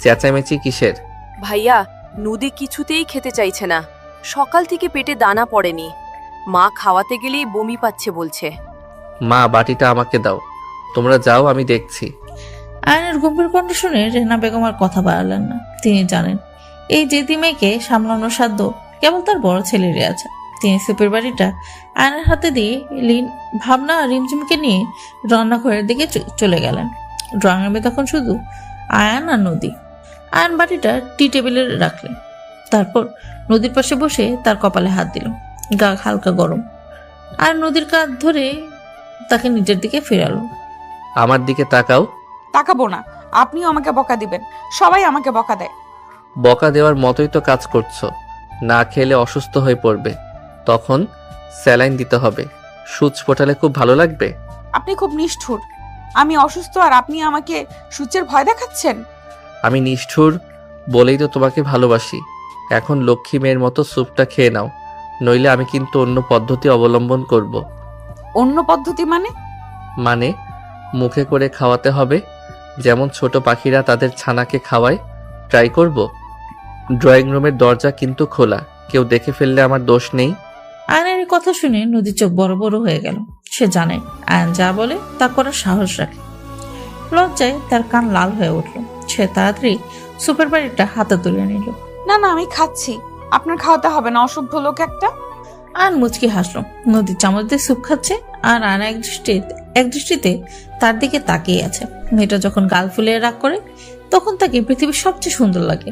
চেঁচামেচি কিসের? ভাইয়া, নদী কিছুতেই খেতে চাইছে না। সকাল থেকে পেটে দানা পড়েনি। মা খাওয়াতে গেলেই বমি পাচ্ছে বলছে। মা, বাটিটা আমাকে দাও। তোমরা যাও, আমি দেখছি। আয়নের গম্ভীর কণ্ঠ শুনে রেহানা বেগম আর কথা বাড়ালেন না। তিনি জানেন এই জেদি মেয়েকে সামলানোর সাধ্য কেবল তার বড় ছেলেরই আছে। তিনি সুপের বাড়িটা আয়নের হাতে দিয়ে ভাবনা আর রিমঝিমকে নিয়ে রান্নাঘরের দিকে চলে গেলেন। ড্রয়িং রুমে তখন শুধু আয়ান আর নদী। আয়ান বাটিটা টি টেবিলে রাখলেন। তারপর নদীর পাশে বসে তার কপালে হাত দিল। গা হালকা গরম। আর নদীর কাঁধ ধরে তাকে নিজের দিকে ফেরালো। আমার দিকে তাকাও। তাকাবো না। আপনিও আমাকে বকা দিবেন। সবাই আমাকে বকা দেয়। বকা দেওয়ার মতোই তো কাজ করছো। না খেলে অসুস্থ হয়ে পড়বে, তখন স্যালাইন দিতে হবে। সূচ ফোটালে খুব ভালো লাগবে। আপনি খুব নিষ্ঠুর। আমি অসুস্থ আর আপনি আমাকে সূচের ভয় দেখাচ্ছেন। আমি নিষ্ঠুর বলেই তো তোমাকে ভালোবাসি। এখন লক্ষ্মী মেয়ের মতো স্যুপটা খেয়ে নাও, নইলে আমি কিন্তু অন্য পদ্ধতি অবলম্বন করব। অন্য পদ্ধতি মানে? মানে মুখে করে খাওয়াতে হবে, যেমন ছোট পাখিরা তাদের ছানাকে খাওয়ায়। ট্রাই করব? ড্রয়িং রুমের দরজা কিন্তু খোলা, কেউ দেখে ফেললে আমার দোষ নেই। আয়নের কথা শুনে নদীর চোখ বড় বড় হয়ে গেল। সে জানে আয়ন যা বলে তা করার সাহস রাখে। লজ্জায় তার কান লাল হয়ে উঠল। সে তাড়াতাড়ি সুপের বাড়িটা হাতে তুলে নিল। না না, আমি খাচ্ছি। আপনার খাওয়াতে হবে না, অসভ্য লোক একটা। আয়ন মুচকি হাসলো। নদীর চামচ দিয়ে স্যুপ খাচ্ছে আর আয়ন এক দৃষ্টিতে তার দিকে তাকিয়ে আছে। মেয়েটা যখন গাল ফুলিয়ে রাগ করে তখন তাকে পৃথিবীর সবচেয়ে সুন্দর লাগে।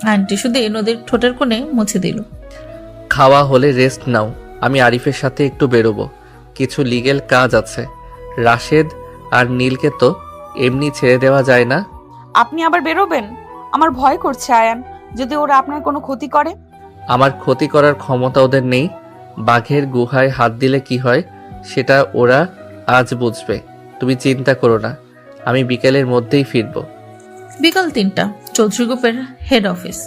আয়ন টিস্যু দিয়ে নদীর ঠোঁটের কোণে মুছে দিল। খাওয়া হলে রেস্ট নাও, আমি আরিফের সাথে একটু বেরোবো, কিছু লিগেল কাজ আছে। রাশেদ আর নীলকে তো এমনি ছেড়ে দেওয়া যায় না। আপনি আবার বেরোবেন? আমার ভয় করছে আয়ান, যদি ওরা আপনার কোনো ক্ষতি করে। আমার ক্ষতি করার ক্ষমতা ওদের নেই। বাঘের গুহায় হাত দিলে কি হয় সেটা ওরা আজ বুঝবে। তুমি চিন্তা করো না, আমি বিকেলের মধ্যেই ফিরবো। বিকাল 3টা, চৌধুরী গ্রুপের হেড অফিস।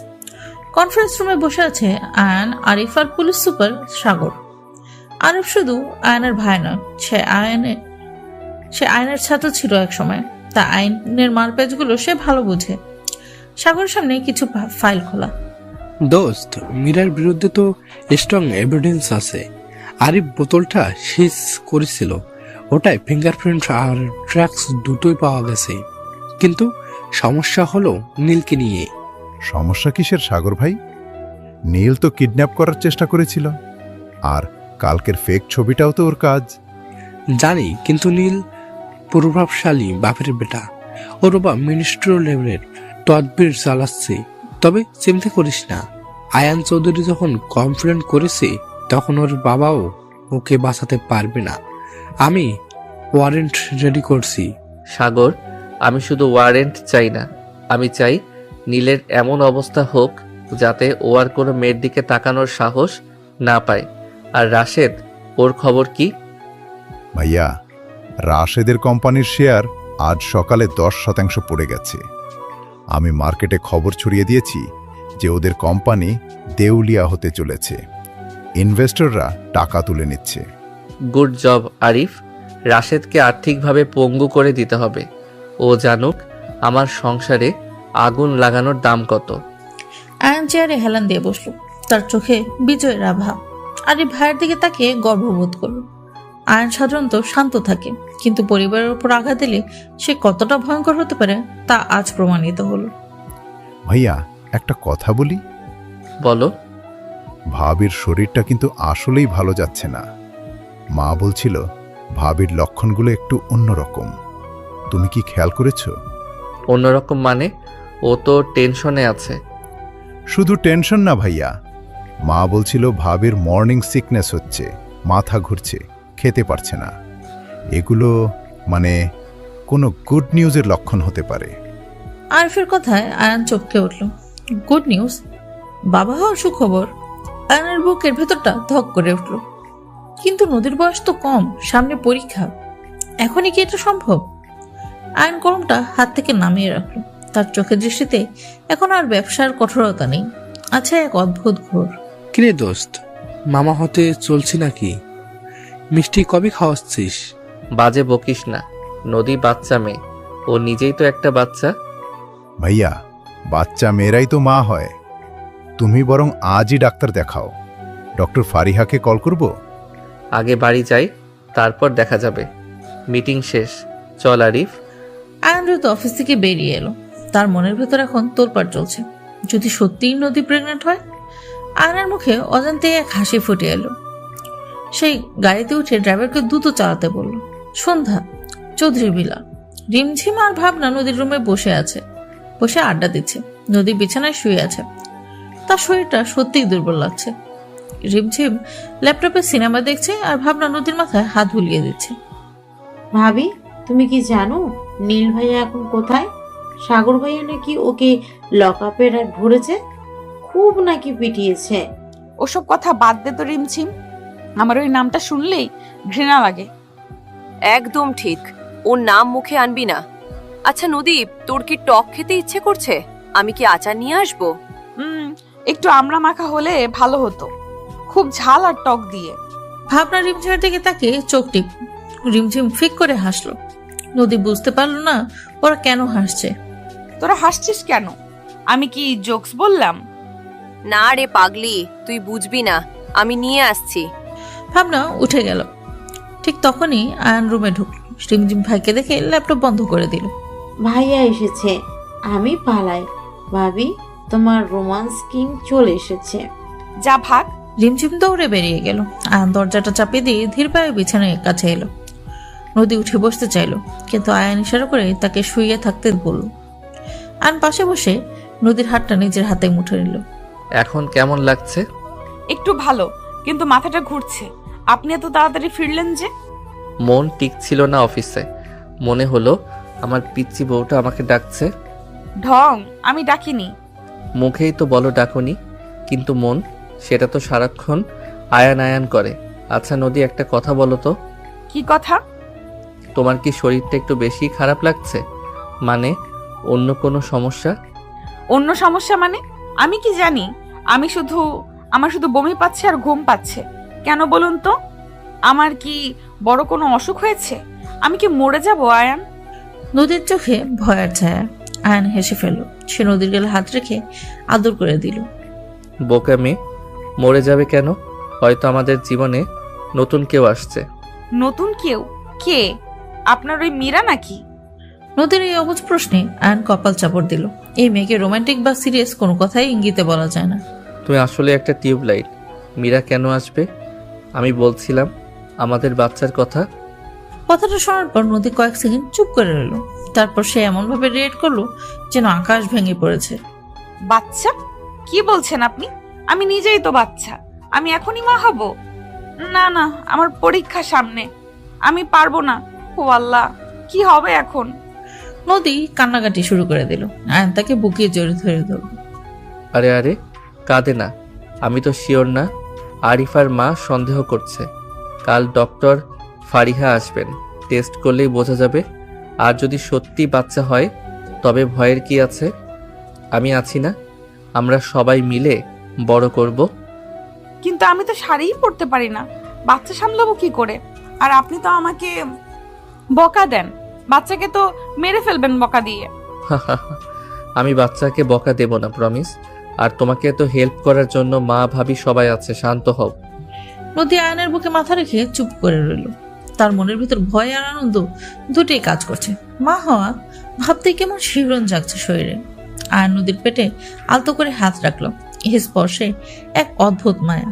কনফারেন্স রুমে বসে আছে আয়ান, আরিফ আর পুলিশ সুপার সাগর। আরিফ শুধু আয়নের ভাই নয়, সে আইনের ছাত্র ছিল এক সময়। তা আইনের মারপ্যাচগুলো সে ভালো বুঝে। সাগরের সামনে কিছু ফাইল খোলা। দোস্ত, মীরার বিরুদ্ধে তো স্ট্রং এভিডেন্স আছে। আরিফ বোতলটা সিজ করেছিল, ওটায় ফিঙ্গারপ্রিন্ট আর ট্র্যাক্স দুটোই পাওয়া গেছে। কিন্তু সমস্যা হলো নীলকে নিয়ে। সমস্যা কিসের সাগর ভাই? নীল তো কিডন্যাপ করার চেষ্টা করেছিল, আর কালকের ফেক ছবিটাও তো ওর কাজ। জানি, কিন্তু নীল প্রভাবশালী বাপের বেটা। ওর বাবা মিনিস্ট্রি লেভেলের তদবির চালাচ্ছে। তবে চিন্তা করিস না, আয়ান চৌধুরী যখন কমপ্লেন করেছে তখন ওর বাবাও ওকে বাঁচাতে পারবে না। আমি ওয়ারেন্ট রেডি করছি। সাগর, আমি শুধু ওয়ারেন্ট চাই না, আমি চাই নীলের এমন অবস্থা হোক যাতে ও আর কোনো মেয়ের দিকে তাকানোর সাহস না পায়। আর রাশেদ, ওর খবর কি? ভাইয়া, রাশেদের কোম্পানির শেয়ার আজ সকালে 10% পড়ে গেছে। আমি মার্কেটে খবর ছড়িয়ে দিয়েছি যে ওদের কোম্পানি দেউলিয়া হতে চলেছে। ইনভেস্টররা টাকা তুলে নিচ্ছে। Good job Arif. রাশেদকে আর্থিকভাবে পঙ্গু করে দিতে হবে। ও জানুক আমার সংসারে আগুন লাগানোর দাম কত। আয়ান চেয়ারে হেলান দিয়ে বসলো, তার চোখে বিজয়ের আভা। আরিফ ভাইয়ের দিকে তাকিয়ে গর্ববোধ করল। আয়ান সাধারণত শান্ত থাকে, কিন্তু পরিবারের উপর আঘাত দিলে সে কতটা ভয়ঙ্কর হতে পারে তা আজ প্রমাণিত হলো। ভাইয়া, একটা কথা বলি? বলো। ভাবির শরীরটা কিন্তু আসলেই ভালো যাচ্ছে না। মা বলছিল ভাবির লক্ষণগুলো একটু অন্যরকম। তুমি কি খেয়াল করেছো? অন্যরকম মানে? ও তো টেনশনে আছে। শুধু টেনশন না ভাইয়া, মা বলছিল ভাবির মর্নিং সিকনেস হচ্ছে, মাথা ঘুরছে, খেতে পারছে না। এগুলো মানে কোনো গুড নিউজের লক্ষণ হতে পারে। আরিফের কথায় আয়ান চমকে উঠল। Good news? বাবা হওয়ার সুখবর? আয়ানের বুকের ভেতরটা ধক করে উঠল। কিন্তু নদীর বয়স তো কম, সামনে পরীক্ষা। এখনই কি এটা সম্ভব? আয়ন কলমটা হাত থেকে নামিয়ে রাখলো। তার চোখের দৃষ্টিতে এখন আর ব্যবসার কঠোরতা নেই, আছে এক অদ্ভুত ঘোর। কিরে দোস্ত, মামা হতে চলছি নাকি? মিষ্টি কবে খাওয়াচ্ছিস? বাজে বকিস না, নদী বাচ্চা মেয়ে, ও নিজেই তো একটা বাচ্চা। ভাইয়া, বাচ্চা মেয়েরাই তো মা হয়। তুমি বরং আজই ডাক্তার দেখাও। ডক্টর ফারিহাকে কল করব? আগে বাড়ি যাই, তারপর দেখা যাবে। মিটিং শেষ, চল আরিফ। আয়ন দ্রুত অফিস থেকে বেরিয়ে এলো। তার মনের ভেতর এখন তোলপাড় চলছে। যদি সত্যিই নদী প্রেগনেন্ট হয়? আয়নের মুখে অজান্তে এক হাসি ফুটে এলো। সেই গাড়িতে উঠে ড্রাইভারকে দ্রুত চালাতে বলল। সন্ধ্যা, চৌধুরী বিলা, রিমঝিম আর ভাবনা নদীর রুমে বসে আছে, বসে আড্ডা দিচ্ছে। নদী বিছানায় শুয়ে আছে, তার শরীরটা সত্যিই দুর্বল লাগছে। রিমঝিম ল্যাপটপে সিনেমা দেখছে আর ভাবনা নদীর মাথায় হাত বুলিয়ে দিচ্ছে। ভাবি, তুমি কি জানো নীল ভাইয়া এখন কোথায়? সাগর ভাইয়া নাকি ওকে লকআপে ভরেছে, খুব নাকি পিটিয়েছে। ওসব কথা বাদ দে তো রিমঝিম, আমার ওই নামটা শুনলেই ঘৃণা লাগে। একদম ঠিক, ওর নাম মুখে আনবি না। আচ্ছা নদীপ, তোর কি টক খেতে ইচ্ছে করছে? আমি কি আচার নিয়ে আসবো? একটু আমড়া মাখা হলে ভালো হতো, খুব ঝাল আর টক দিয়ে। ভাবনা রিমঝিমের দিকে তাকিয়ে চোখ টিপ। রিমঝিম ফিক করে হাসলো। নদী বুঝতে পারলো না ওরা কেন হাসছে। তোরা হাসছিস কেন? আমি কি জোকস বললাম? না রে পাগলি, তুই বুঝবি না, আমি নিয়ে আসছি। ভাবনা উঠে গেল। ঠিক তখনই আয়ন রুমে ঢুকলো। রিমঝিম ভাইকে দেখে ল্যাপটপ বন্ধ করে দিল। ভাইয়া এসেছে, আমি পালাই। ভাবি, তোমার রোমান্স কিং চলে এসেছে। যা ভাগ। রিমঝিম দৌড়ে বেরিয়ে গেল। আয়ন দরজাটা চাপিয়ে দিয়ে ধীর পায়ে বিছানার কাছে এলো। নদী উঠে বসতে চাইল, কিন্তু আয়ন ইশারা করে তাকে শুইয়ে থাকতে বলল। আয়ন পাশে বসে নদীর হাতটা নিজের হাতে মুঠে নিল। এখন কেমন লাগছে? একটু ভালো, কিন্তু মাথাটা ঘুরছে। আপনি এত তাড়াতাড়ি ফিরলেন যে? মন টিকছিল না অফিসে। মনে হলো আমার পিচ্চি বউটা আমাকে ডাকছে। ঢং, আমি ডাকিনি। মুখেই তো বলো ডাকুনি, কিন্তু মন সেটা তো সারাক্ষণ আয়ান আয়ান করে। আচ্ছা নদী, একটা কথা বলো তো। কি কথা? তোমার কি শরীরটা একটু বেশি খারাপ লাগছে? মানে অন্য কোনো সমস্যা? অন্য সমস্যা মানে? আমি কি জানি? আমার শুধু বমি পাচ্ছে আর ঘুম পাচ্ছে। কেন বলুন তো? আমার কি বড় কোনো অসুখ হয়েছে? আমি কি মরে যাব আয়ান? নদীর চোখে ভয়ের ছায়া। আয়ান হেসে ফেলল। সে নদীর গালে হাত রেখে আদর করে দিল। বোকা মেয়ে, মরে যাবে কেন? হয়তো আমাদের জীবনে নতুন কেউ আসছে। নতুন কেউ? কে? আপনার ওই মীরা নাকি? নদীর এই অবুঝ প্রশ্নে আয়ান কপাল চাপড় দিল। এই মেয়েকে রোমান্টিক বা সিরিয়াস কোনো কথাই ইঙ্গিতে বলা যায় না। তুমি আসলে একটা টিউবলাইট। মীরা কেন আসবে? আমি বলছিলাম আমাদের বাচ্চার কথা। কথাটা শোনার পর নদী কয়েক সেকেন্ড চুপ করে রইল। তারপর সে এমনভাবে রিয়েক্ট করলো যেন আকাশ ভেঙে পড়েছে। বাচ্চা? কি বলছেন আপনি? আমি নিজেই তো বাচ্চা। আমি এখনই মা হব? না না, আমার পরীক্ষা সামনে, আমি পারবো না। ও আল্লাহ, কি হবে এখন? নদী কান্নাকাটি শুরু করে দিল। আয়ান তাকে বুকিয়ে জড়িয়ে ধরে ধরল। আরে আরে, কাঁদে না। আমি তো শিওর না। আরিফার মা সন্দেহ করছে। কাল ডক্টর ফারিহা আসবেন, টেস্ট করলেই বোঝা যাবে। আর যদি সত্যি বাচ্চা হয় তবে ভয়ের কি আছে? আমি আছি না? আমরা সবাই মিলে বড় করব। কিন্তু আমি তো শাড়িই পরতে পারি না, বাচ্চা সামলাবো কি করে? আর আপনি তো আমাকে বকা দেন। বাচ্চাকে তো মেরে ফেলবেন বকা দিয়ে। আমি বাচ্চাকে বকা দেব না, প্রমিস। আর তোমাকে তো হেল্প করার জন্য মা ভাবি সবাই আছে, শান্ত হও। নদী আয়নের বুকে মাথা রেখে চুপ করে রইল। তার মনের ভিতর ভয় আর আনন্দ দুটোই কাজ করছে। মা হওয়া ভাবতেই কেমন শিহরণ জাগছে শরীরে। আয়ন নদীর পেটে আলতো করে হাত রাখলো। এই স্পর্শে এক অদ্ভুত মায়া।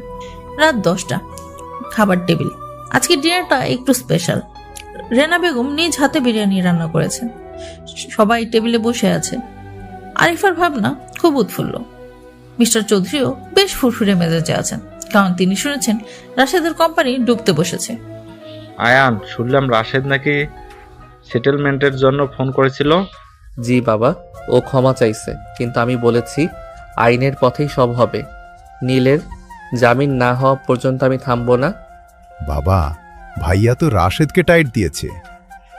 রাত 10টা, খাবার টেবিল। আজকে ডিনারটা একটু স্পেশাল। রেনা বেগম নিজ হাতে বিরিয়ানি রান্না করেছেন। সবাই টেবিলে বসে আছে। আরিফার ভাবনা খুব উৎফুল্ল। মিস্টার চৌধুরীও বেশ ফুরফুরে মেজাজে আছেন, কারণ তিনি শুনেছেন রাশেদের কোম্পানি ডুবতে বসেছে। আয়ান, শুনলাম রাশেদ নাকি সেটেলমেন্টের জন্য ফোন করেছিল। জি বাবা, ও ক্ষমা চাইছে, কিন্তু আমি বলেছি আইনের পথেই সব হবে। নীলের জামিন না হওয়া পর্যন্ত আমি থামবো না। বাবা, ভাইয়া তো রাশেদকে টাইট দিয়েছে,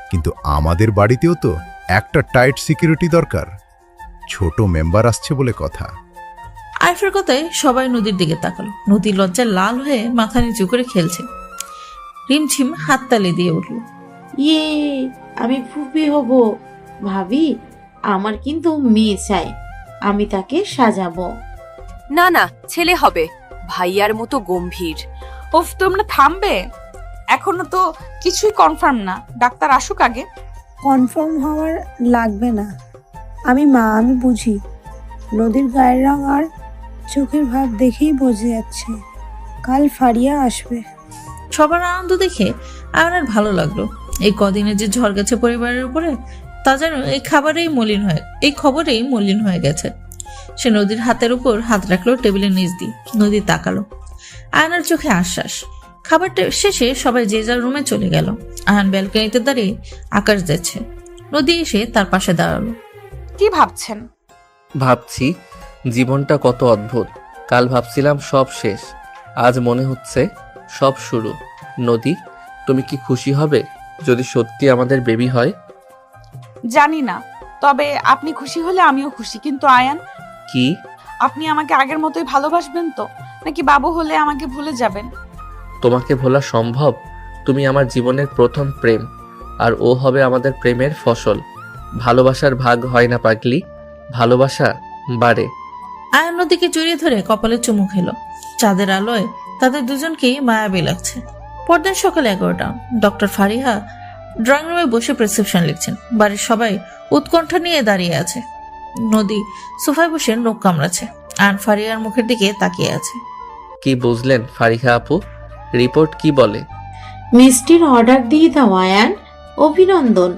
কিন্তু আমাদের বাড়িতেও তো একটা টাইট সিকিউরিটি দরকার। ছোট মেম্বার আসছে বলে কথা। আরিফের কথায় সবাই নদীর দিকে তাকালো। নদী লজ্জায় লাল হয়ে মাথা নিচু করে খেলছে। রিমঝিম হাততালি দিয়ে উঠল। ইয়ে, আমি ফুপি হব। ভাবি, আমার কিন্তু মেয়ে চাই, আমি তাকে সাজাবো। না না, ছেলে হবে। ভাইয়ার মতো গম্ভীর। ওফ, তোমরা থামবে? এখনো তো কিছুই কনফার্ম না, ডাক্তার আসুক আগে। কনফার্ম হওয়ার লাগবে না। আমি বুঝি। নদীর গায়ের রং আর চোখের ভাব দেখেই বোঝা যাচ্ছে কাল ফারিয়া আসবে। সবার আনন্দ দেখে আয়নের ভালো লাগলো। এই কদিনে যে ঝড় গেছে পরিবারের উপরে, তা যেন এই খবরেই মলিন হয়ে গেছে। সে নদীর হাতের উপর হাত রাখলো টেবিলের নিচ দিয়ে। নদী তাকালো। আয়নের চোখে আশ্বাস। খাবারটা শেষে সবাই যে যার রুমে চলে গেল। আয়ন ব্যালকনিতে দাঁড়িয়ে আকাশ দেখছে। নদী এসে তার পাশে দাঁড়ালো। কি ভাবছেন? ভাবছি জীবনটা কত অদ্ভুত। কাল ভাবছিলাম সব শেষ, আজ মনে হচ্ছে সব শুরু। নদী, তুমি কি খুশি হবে যদি সত্যি আমাদের বেবি হয়? জানি না, তবে আপনি খুশি হলে আমিও খুশি। কিন্তু আয়ান, কি? আপনি আমাকে আগের মতোই ভালোবাসবেন তো, নাকি বাবু হলে আমাকে ভুলে যাবেন? তোমাকে ভোলা সম্ভব? তুমি আমার জীবনের প্রথম প্রেম, আর ও হবে আমাদের প্রেমের ফসল। ভালোবাসার ভাগ হয় না পাগলি, ভালোবাসা বাড়ে। আয়ন নদীকে জড়িয়ে ধরে কপালে চুমু খেলো। চাঁদের আলোয় তাদের দুজনকেই মায়াবী লাগছে। পরদিন সকাল 11টা। ডক্টর ফারিহা ড্রয়িং রুমে বসে প্রেসক্রিপশন লিখছেন। বাড়ির সবাই উৎকণ্ঠা নিয়ে দাঁড়িয়ে আছে। নদী সোফায় বসে নখ কামড়াচ্ছে। আয়ন ফারিহার মুখের দিকে তাকিয়ে আছে। কি বুঝলেন ফারিহা আপু? রিপোর্ট কি বলে? মিষ্টির অর্ডার দিয়ে দাও আয়ান। অভিনন্দন,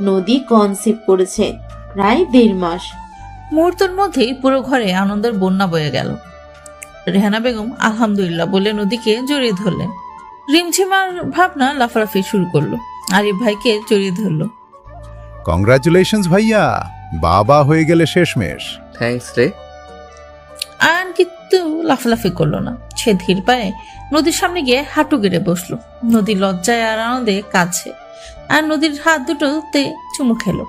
নদী কনসিভ করেছে প্রায় 1.5 মাস। মুহূর্তের মধ্যেই পুরো ঘরে আনন্দের বন্যা বয়ে গেল। রেহানা বেগম আলহামদুলিল্লাহ বলে নদীকে জড়িয়ে ধরলেন। রিমঝিমার ভাবনা লাফালাফি শুরু করলো। আরিফ ভাইকে জড়িয়ে ধরলো। কংগ্রাচুলেশনস ভাইয়া, বাবা হয়ে গেলে শেষমেশ। থ্যাঙ্কস রে। আয়ান কিন্তু লাফালাফি করলো না। সে ধীর পায়ে নদীর সামনে গিয়ে হাঁটু গেড়ে বসলো। নদী লজ্জায় আর আনন্দে কাঁদছে, আর নদীর হাত দুটোতে চুমু খেলো।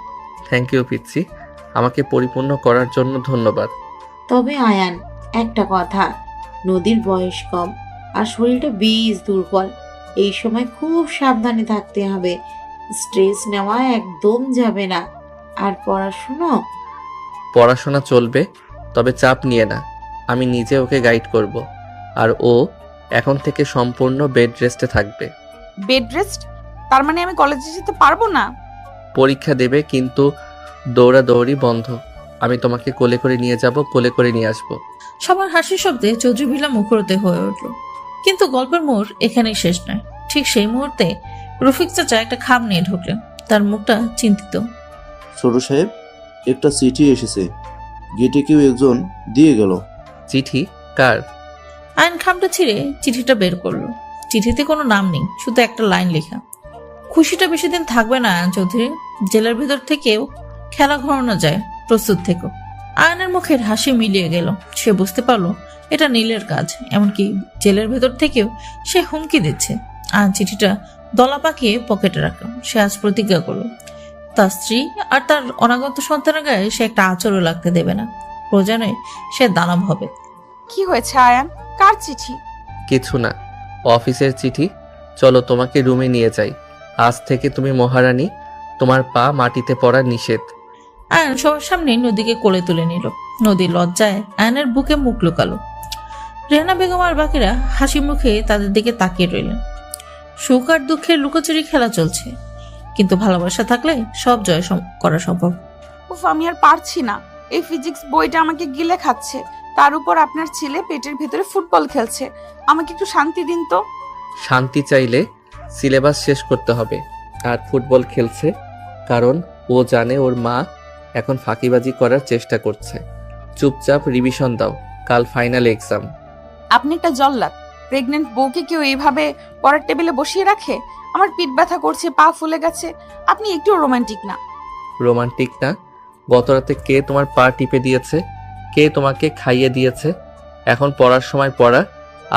থ্যাংক ইউ পিচ্ছি, আমাকে পরিপূর্ণ করার জন্য ধন্যবাদ। তবে আয়ান, একটা কথা, নদীর বয়স কম আর শরীরটা বেশ দুর্বল। এই সময় খুব সাবধানে থাকতে হবে। স্ট্রেস নেওয়া একদম যাবে না। আর পড়াশোনা চলবে, তবে চাপ নিয়ে না। আমি নিজে ওকে গাইড করব। আর ও এখন থেকে সম্পূর্ণ বেড রেস্টে থাকবে। Bed rest? তার মানে আমি কলেজে যেতে পারবো না? পরীক্ষা দেবে, কিন্তু দৌড়াদৌড়ি বন্ধ। আমি তোমাকে কোলে করে নিয়ে যাব, কোলে করে নিয়ে আসবো। সবার হাসির শব্দে চৌধুরী ভিলা মুখরোতে হয়ে উঠল। কিন্তু গল্পের মোড় এখানেই শেষ নয়। ঠিক সেই মুহূর্তে রফিক চাচা একটা খাম নিয়ে ঢুকলেন। তার মুখটা চিন্তিত। ছোট সাহেব, একটা চিঠি এসেছে, গেটে কেউ একজন দিয়ে গেল। চিঠি? কার? আয়ন খামটা ছিঁড়ে চিঠিটা বের করলো। চিঠিতে কোনো নাম নেই, শুধু একটা লাইন লেখা। খুশিটা বেশি দিন থাকবে না আয়ন চৌধুরী। জেলের ভেতর থেকেও খেলা ঘোরানো যায়, প্রস্তুত থেকো। আয়নের মুখের হাসি মিলিয়ে গেল। সে বুঝতে পারলো এটা নীলের কাজ। এমনকি জেলের ভেতর থেকেও সে হুমকি দিচ্ছে। আয়ন চিঠিটা দলা পাকিয়ে পকেটে রাখলো। সে আজ প্রতিজ্ঞা করলো, তার স্ত্রী আর তার অনাগত সন্তানের গায়ে সে একটা আঁচড়ও লাগতে দেবে না। প্রয়োজনে সে দানব হবে। কি হয়েছে আয়ান? কার চিঠি? কিছু না, অফিসের চিঠি। চলো তোমাকে রুমে নিয়ে যাই। আজ থেকে তুমি মহারানী, তোমার পা মাটিতে পড়া নিষেধ। আয়ন সবার সামনে নদীকে কোলে তুলে নিল। নদী লজ্জায় আয়নের বুকে মুখ লুকালো। রেহানা বেগম আর বাকিরা হাসি মুখে তাদের দিকে তাকিয়ে রইলেন। সুখ আর দুঃখের লুকোচুরি খেলা চলছে, কিন্তু ভালোবাসা থাকলে সব জয় করা সম্ভব। উফ, আমি আর পারছি না। এই ফিজিক্স বইটা আমাকে গিলে খাচ্ছে। তার উপর আপনার ছেলে পেটের ভেতরে ফুটবল খেলছে। আমাকে একটু শান্তি দিন তো। শান্তি চাইলে সিলেবাস শেষ করতে হবে। আর ফুটবল খেলছে কারণ ও জানে ওর মা এখন ফাঁকিবাজি করার চেষ্টা করছে। চুপচাপ রিভিশন দাও, কাল ফাইনাল এক্সাম। আপনি একটা জল্লাদ। প্রেগনেন্ট বউকে কেউ এইভাবে পড়ার টেবিলে বসিয়ে রাখে? আমার পিঠ ব্যথা করছে, পা ফুলে গেছে। আপনি একটু রোমান্টিক না। রোমান্টিক না? গত রাতে কে তোমার পা টিপে দিয়েছে? কে তোমাকে খাইয়ে দিয়েছে? এখন পড়ার সময় পড়া,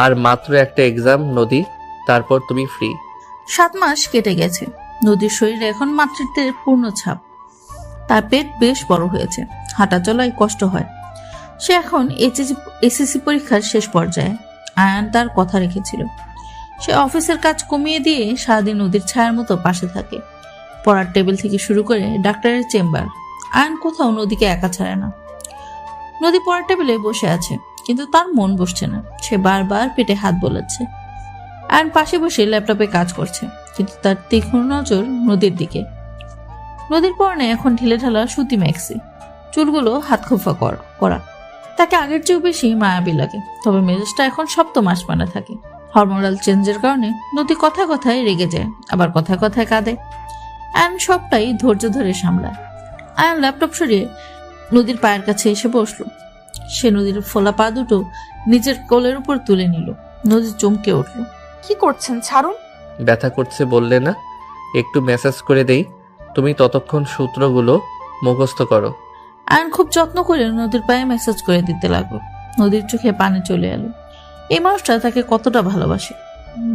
আর মাত্র একটা এক্সাম নদী, তারপর তুমি ফ্রি। 7 মাস কেটে গেছে। নদীর শরীরে এখন মাতৃত্বের পূর্ণ ছাপ। তার পেট বেশ বড় হয়েছে, হাঁটা চলায় কষ্ট হয়। সে এখন এসএসসি পরীক্ষার শেষ পর্যায়ে। আয়ান তার কথা রেখেছিল। সে অফিসের কাজ কমিয়ে দিয়ে সারাদিন নদীর ছায়ার মতো পাশে থাকে। পড়ার টেবিল থেকে শুরু করে ডাক্তারের চেম্বার, আয়ান কোথাও নদীকে একা ছাড়ে না। নদী পড়ার টেবিলে বসে আছে, কিন্তু তার মন বসছে না। সে বারবার পেটে হাত বোলাচ্ছে। আয়ন পাশে বসে ল্যাপটপে কাজ করছে, কিন্তু তার তীক্ষ্ণ নজর নদীর দিকে। নদীর পরনে এখন ঢিলেঢালা সুতি ম্যাক্সি, চুলগুলো হাত খোফা করা। তাকে আগের চেয়েও বেশি মায়াবী লাগে। তবে মেজাজটা এখন সপ্তম আসমানে থাকে। হরমোনাল চেঞ্জের কারণে নদী কথায় কথায় রেগে যায়, আবার কথায় কথায় কাঁদে। আয়ন সবটাই ধৈর্য ধরে সামলায়। আয়ন ল্যাপটপ সরিয়ে নদীর পায়ের কাছে এসে বসলো। সে নদীর ফোলা পা দুটো নিজের কোলের উপর তুলে নিল। নদী চমকে উঠল। কি করছেন? ছাড়ুন। ব্যথা করছে বললে না, একটু মেসেজ করে দেই, তুমি ততক্ষণ সূত্রগুলো মুখস্থ করো। আয়ন খুব যত্ন করে নদীর পায়ে মেসেজ করে দিতে লাগলো। নদীর চোখে পানি চলে এলো। এই মানুষটা তাকে কতটা ভালোবাসে।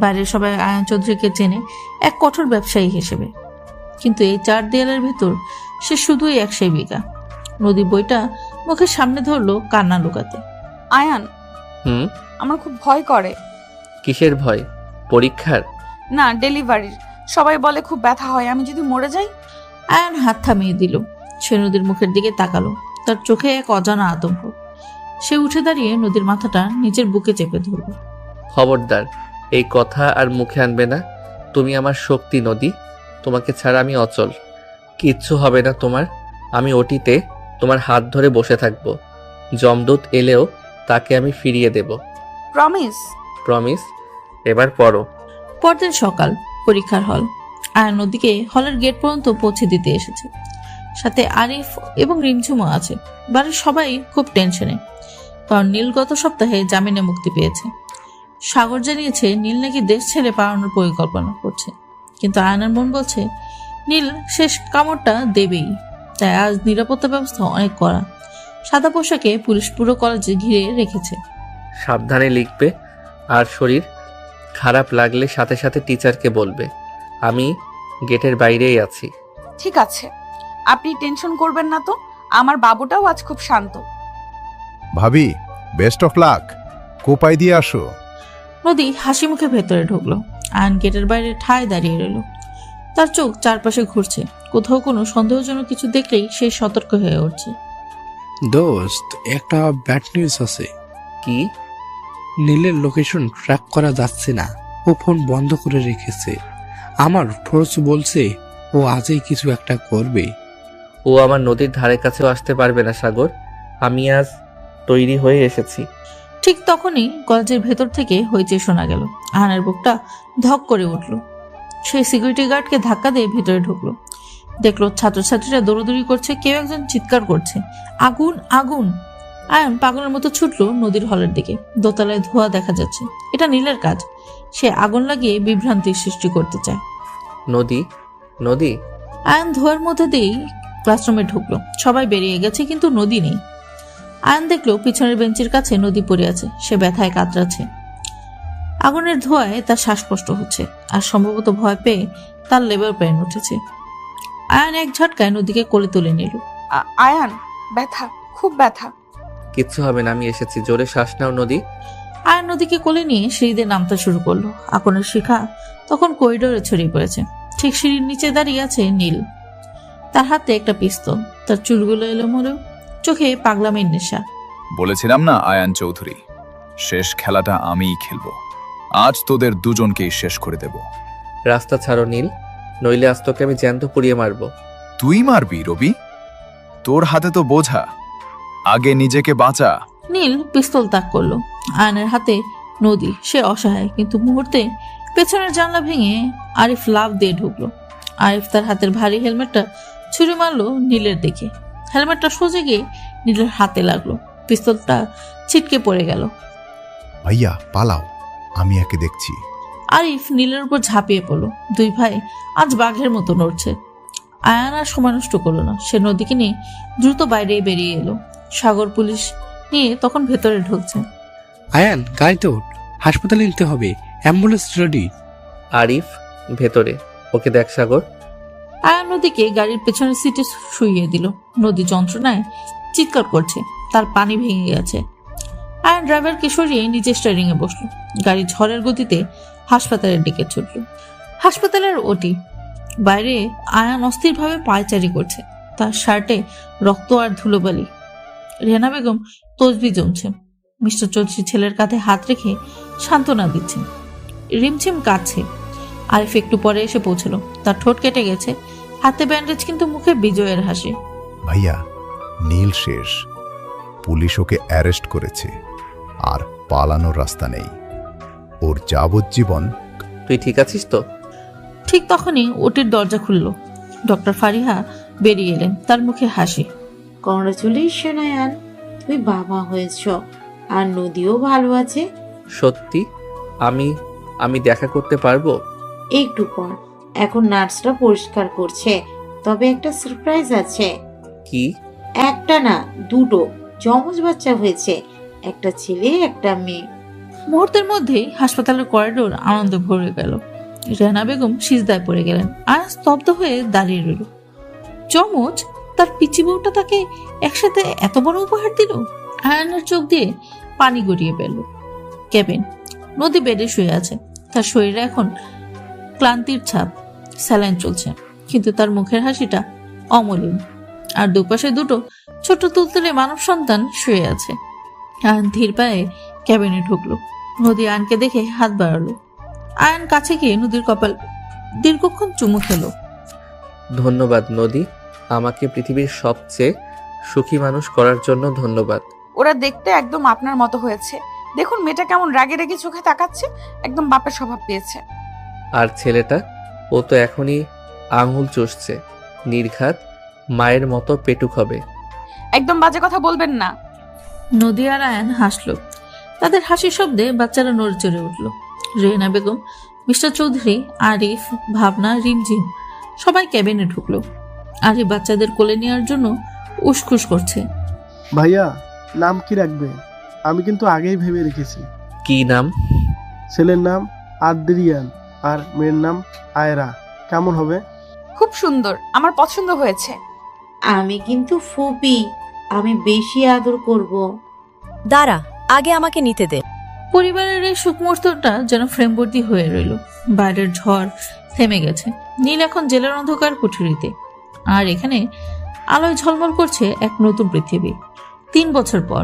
বাইরের সবাই আয়ন চৌধুরীকে চেনে এক কঠোর ব্যবসায়ী হিসেবে, কিন্তু এই 4 দেয়ালের ভেতর সে শুধুই এক সেবিকা। নদী বইটা মুখের সামনে ধরলো কান্না লুকাতে। আয়ান, আমার খুব ভয় করে। কিসের ভয়? পরীক্ষার? না, ডেলিভারির। সবাই বলে খুব ব্যথা হয়। আমি যদি মরে যাই? আয়ন হাত থামিয়ে দিল। সে নদীর মুখের দিকে তাকালো। তার চোখে এক অজানা আতঙ্ক। সে উঠে দাঁড়িয়ে নদীর মাথাটা নিজের বুকে চেপে ধরল। খবরদার এই কথা আর মুখে আনবে না। তুমি আমার শক্তি নদী, তোমাকে ছাড়া আমি অচল। কিচ্ছু হবে না তোমার। আমি ওটিতে তোমার হাত ধরে বসে থাকবো। যমদূত এলেও তাকে আমি ফিরিয়ে দেব। প্রমিস? প্রমিস। এবার পড়ো। পরদিন সকাল, পরীক্ষার হল। আয়ন নদীকে হলের গেট পর্যন্ত পৌঁছে দিতে এসেছে। সাথে আরিফ এবং রিমঝুমও আছে। বাড়ির সবাই খুব টেনশনে। কারণ নীল গত সপ্তাহে জামিনে মুক্তি পেয়েছে। সাগর জানিয়েছে নীল নাকি দেশ ছেড়ে পালানোর পরিকল্পনা করছে, কিন্তু আয়নার মন বলছে নীল শেষ কামড়টা দেবেই। তাই আজ নিরাপত্তা ব্যবস্থা অনেক কড়া। সাদা পোশাকে পুলিশ পুরো কলেজে ঘিরে রেখেছে। সাবধানে লিখবে, আর শরীর খারাপ লাগলে সাথে সাথে টিচারকে বলবে। আমি গেটের বাইরেই আছি। ঠিক আছে, আপনি টেনশন করবেন না তো। আমার বাবুটাও আজ খুব শান্ত। ভাবি, বেস্ট অফ লাক। কোপাই দিয়ে আসো। নদী হাসি মুখে ভেতরে ঢুকলো। আয়ন গেটের বাইরে ঠায় দাঁড়িয়ে রইল। তার চোখ চারপাশে ঘুরছে, কোথাও কোনো সন্দেহজনক কিছু দেখলেই সে সতর্ক হয়ে উঠছে। দোস্ত, একটা ব্যাড নিউজ আছে। কি? নীলের লোকেশন ট্র্যাক করা যাচ্ছে না। ও ফোন বন্ধ করে রেখেছে। আমার ফোর্স বলছে ও আজই কিছু একটা করবে। ও আমার নদীর ধারে কাছেও আসতে পারবে না সাগর। আমি আজ তৈরি হয়ে এসেছি। ঠিক তখনই কলেজের ভেতর থেকে হইচই শোনা গেল। আয়নের বুকটা ধক করে উঠল। সে সিকিউরিটি গার্ডকে ধাক্কা দিয়ে ভিতরে ঢুকলো। দেখলো ছাত্রছাত্রীরা দৌড়দৌড়ি করছে, কেউ একজন চিৎকার করছে, আগুন আগুন। আয়ন পাগলের মতো ছুটলো নদীর হলের দিকে। দোতলায় ধোঁয়া দেখা যাচ্ছে। এটা নীলের কাজ। সে আগুন লাগিয়ে বিভ্রান্তির সৃষ্টি করতে চায়। নদী, নদী। আয়ন ধোঁয়ার মধ্যে দিয়েই ক্লাসরুমে ঢুকলো। সবাই বেরিয়ে গেছে, কিন্তু নদী নেই। আয়ন দেখলো পিছনের বেঞ্চের কাছে নদী পড়ে আছে। সে ব্যথায় কাতরাচ্ছে। আগুনের ধোঁয়ায় তার শ্বাসকষ্ট হচ্ছে, আর সম্ভবত ভয় পেয়ে তার লেবার পেন উঠেছে। আয়ন এক ঝটকায় নদীকে কোলে তুলে নিল। আয়ান, ব্যথা, খুব ব্যথা। কিচ্ছু হবে না, আমি এসেছি। জোরে শ্বাস নাও নদী। আয়ন নদীকে কোলে নিয়ে সিঁড়িতে নামতে শুরু করলো। আগুনের শিখা তখন করিডোরে ছড়িয়ে পড়েছে। ঠিক সিঁড়ির নিচে দাঁড়িয়ে আছে নীল। তার হাতে একটা পিস্তল, তার চুলগুলো এলোমেলো, চোখে পাগলামের নেশা। বলেছিলাম না আয়ান চৌধুরী, শেষ খেলাটা আমিই খেলবো। আজ তোদের দুজনকেই শেষ করে দেব। রাস্তা ছাড়ো নীল, নইলে আজ তোকে আমি জ্যান্ত পুড়িয়ে মারবো। তুই মারবি রবি? তোর হাতে তো বোঝা, আগে নিজেকে বাঁচা। নীল পিস্তল তাক করলো। আয়নের হাতে নদী। সে অসহায়, কিন্তু মুহূর্তে পেছনের জানলা ভেঙে আরিফ লাফ দিয়ে ঢুকলো। আরিফ তার হাতের ভারী হেলমেটটা ছুঁড়ে মারলো নীলের দিকে। হেলমেটটা সোজা গিয়ে নীলের হাতে লাগলো। পিস্তলটা ছিটকে পড়ে গেল। ভাইয়া পালাও, আমি একে দেখছি। আরিফ নীলের উপর ঝাঁপিয়ে পড়লো। দুই ভাই আজ বাঘের মতো নড়ছে। আয়ান আর সময় নষ্ট করলো না। সে নদীকে নিয়ে দ্রুত বাইরে বেরিয়ে এলো। সাগর পুলিশ নিয়ে তখন ভেতরে ঢুকছে। আয়ান, গাড়িতে ওঠ, হাসপাতালে নিতে হবে, অ্যাম্বুলেন্স রেডি। আরিফ ভেতরে, ওকে দেখ সাগর। আয়ান নদীকে গাড়ির পেছনের সিটে শুইয়ে দিল। নদী যন্ত্রণায় চিৎকার করছে, তার পানি ভেঙে গেছে। আয়ান ড্রাইভারকে সরিয়ে নিচে স্টিয়ারিং এ বসলো। গাড়ি ঝড়ের গতিতে হাসপাতালের দিকে ছুটল। হাসপাতালের ওটি বাইরে আয়ান অস্থিরভাবে পায়চারি করছে। তার শার্টে রক্ত আর ধুলোবালি। রেহানা বেগম তসবি জমছে। মিস্টার চৌধুরী ছেলের কাঁধে হাত রেখে সান্ত্বনা দিচ্ছেন। রিমঝিম কাঁদছে। আরিফ একটু পরে এসে পৌঁছলো। তার ঠোঁট কেটে গেছে, হাতে ব্যান্ডেজ, কিন্তু মুখে বিজয়ের হাসি। ভাইয়া, নীল শেষ। পুলিশ ওকে অ্যারেস্ট করেছে, আর পালানোর রাস্তা নেই। ওর যাবজ্জীবন। তুই ঠিক আছিস তো? ঠিক তখনই ওটির দরজা খুলল। ডক্টর ফারিহা বেরিয়ে এলেন, তার মুখে হাসি। কংগ্রাচুলেশন আয়ান, তুমি বাবা হয়েছ, আর নদীও ভালো আছে। সত্যি? আমি দেখা করতে পারবো? একটু পর। এখন নার্সরা পরিষ্কার করছে, তবে একটা সারপ্রাইজ আছে। কি? একটা না, দুটো যমজ বাচ্চা হয়েছে, একটা ছেলে একটা মেয়ে। মুহূর্তের মধ্যেই হাসপাতালের করিডোর আনন্দে ভরে গেল। রেহানা বেগম সিজদায় পড়ে গেলেন। আর স্তব্ধ হয়ে দাঁড়িয়ে রইল। যমজ? তার পিচি বউটা তাকে একসাথে এত বড় উপহার দিল? আয়নের চোখ দিয়ে পানি গড়িয়ে পেল। কেবিন। নদী বেডে শুয়ে আছে। তার শরীরে এখন ক্লান্তির ছাপ। স্যালাইন চলছে, কিন্তু তার মুখের হাসিটা অমলিন। আর দুপাশে দুটো ছোট তুলতুলে মানব সন্তান শুয়ে আছে। আয়ন ধীর পায়ে ক্যাবিনে ঢুকলো। নদী আয়নকে দেখে হাত বাড়ালো। আয়ন কাছে গিয়ে নদীর কপাল দীর্ঘক্ষণ চুমু খেলো। ধন্যবাদ নদী, আমাকে পৃথিবীর সবচেয়ে সুখী মানুষ করার জন্য ধন্যবাদ। ওরা দেখতে একদম আপনার মতো হয়েছে। দেখুন মেয়েটা কেমন রাগে রাগে চোখে তাকাচ্ছে, একদম বাপের স্বভাব পেয়েছে। আর ছেলেটা, ও তো এখনই আঙুল চষছে। নির্ঘাত মায়ের মতো পেটুক হবে। একদম বাজে কথা বলবেন না। নদী আর আয়ান হাসলো। তাদের হাসির শব্দে বাচ্চারা নড়ে চড়ে উঠল। রেহেনা বেগম, মিস্টার চৌধুরী, আরিফ, ভাবনা, রিমঝিম সবাই ক্যাবিনে ঢুকলো। আরিফ বাচ্চাদের কোলে নেওয়ার জন্য উসখুস করছে। ভাইয়া, নাম কি রাখবে? আমি কিন্তু আগেই ভেবে রেখেছি। কি নাম? ছেলের নাম আদ্রিয়ান আর মেয়ের নাম আয়রা। কেমন হবে? খুব সুন্দর, আমার পছন্দ হয়েছে। আমি কিন্তু ফুপি, আমি বেশি আদর করব। দাঁড়া, আগে আমাকে নিতে দে। পরিবারের এই সুখ মুহূর্তটা যেন ফ্রেমবন্দি হয়ে রইল। বাইরের ঝড় থেমে গেছে। নীল এখন জেলের অন্ধকার কুঠুরিতে, আর এখানে আলোয় ঝলমল করছে এক নতুন পৃথিবী। 3 বছর পর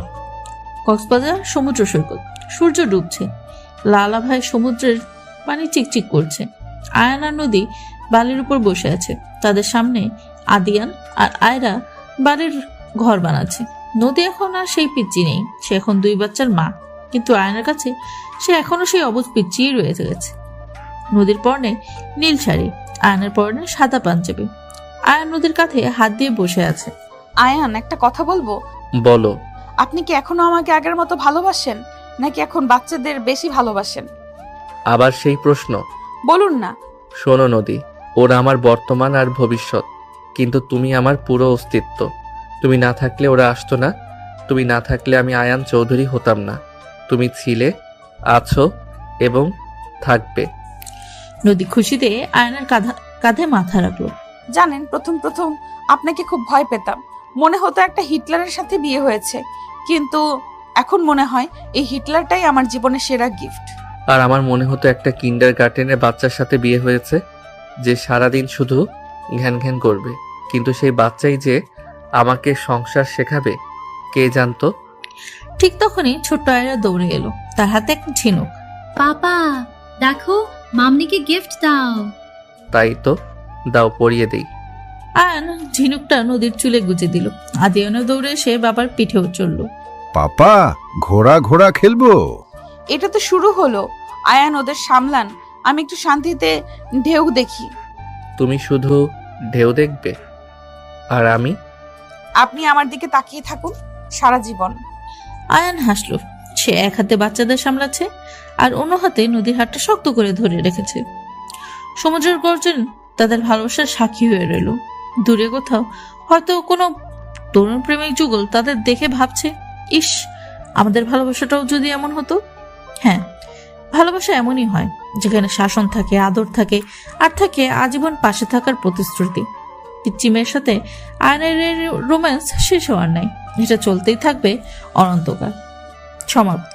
কক্সবাজার সমুদ্র সৈকত, সূর্য ডুবছে, লাল আভায় সমুদ্রের পানি চিকচিক করছে। আয়ানা নদী বালির উপর বসে আছে, তাদের সামনে আদিয়ান আর আয়রা বাড়ির ঘর বানাচ্ছে। নদী এখন আর সেই পিচ্চি নেই, সে এখন 2 বাচ্চার মা, কিন্তু আয়নার কাছে সে এখনো সেই অবুঝ পিচ্চিই রয়ে গেছে। নদীর পরনে নীল শাড়ি, আয়নার পরনে সাদা পাঞ্জাবি। আয়ান নদীর কাঁধে হাত দিয়ে বসে আছে। আয়ান, একটা কথা বলবো? বলো। আপনি কি এখনো আমাকে আগের মতো ভালোবাসেন, নাকি এখন বাচ্চাদের বেশি ভালোবাসেন? আবার সেই প্রশ্ন? বলুন না। শোনো নদী, ওরা আমার বর্তমান আর ভবিষ্যৎ, কিন্তু তুমি আমার পুরো অস্তিত্ব। তুমি না থাকলে ওরা আসতো না, তুমি না থাকলে আমি আয়ান চৌধুরী হতাম না। তুমি ছিলে, আছো এবং থাকবে। নদী খুশিতে আয়নার কাঁধে মাথা রাখলো। জানেন, প্রথম প্রথম আপনাকে খুব ভয় পেতাম, মনে হতো একটা হিটলারের সাথে বিয়ে হয়েছে, কিন্তু এখন মনে হয় এই হিটলারটাই আমার জীবনের সেরা গিফট। আর আমার মনে হতো একটা কিন্ডার গার্ডেনের বাচ্চার সাথে বিয়ে হয়েছে, যে সারাদিন শুধু ঘ্যান ঘ্যান করবে, কিন্তু সেই বাচ্চাই যে আমাকে সংসার শেখাবে কে জানতো। ঠিক তখনই ছোট্ট আয়রা দৌড়ে এলো, তার হাতে এক ঝিনুক। পাপা দেখো, মামনিকে গিফট দাও। তাই তো, দাও পরিয়ে দেই। আয়ান ঝিনুকটা নদীর চুলে গুজে দিল। আদিয়ানও দৌড়ে এসে বাবার পিঠেও চলল। পাপা, ঘোড়া ঘোড়া খেলবো? এটা তো শুরু হলো। আয়ান, ওদের সামলান, আমি একটু শান্তিতে ঢেউ দেখি। তুমি শুধু ঢেউ দেখবে, আর আমি? আপনি আমার দিকে তাকিয়ে থাকুন সারা জীবন। আয়ান হাসলো। সে এক হাতে বাচ্চাদের সামলাচ্ছে, আর অন্য হাতে নদীর হাতটা শক্ত করে ধরে রেখেছে। সমুদ্রের গর্জন তাদের ভালোবাসার সাক্ষী হয়ে রইল। দূরে কোথাও হয়তো কোনো তরুণ প্রেমিক যুগল তাদের দেখে ভাবছে, ইস, আমাদের ভালোবাসাটাও যদি এমন হতো। হ্যাঁ, ভালোবাসা এমনই হয়, যেখানে শাসন থাকে, আদর থাকে, আর থাকে আজীবন পাশে থাকার প্রতিশ্রুতি। পিচ্চি মেয়ের সাথে আয়নের রোম্যান্স শেষ হওয়ার নাই, এটা চলতেই থাকবে অনন্তকাল। সমাপ্ত।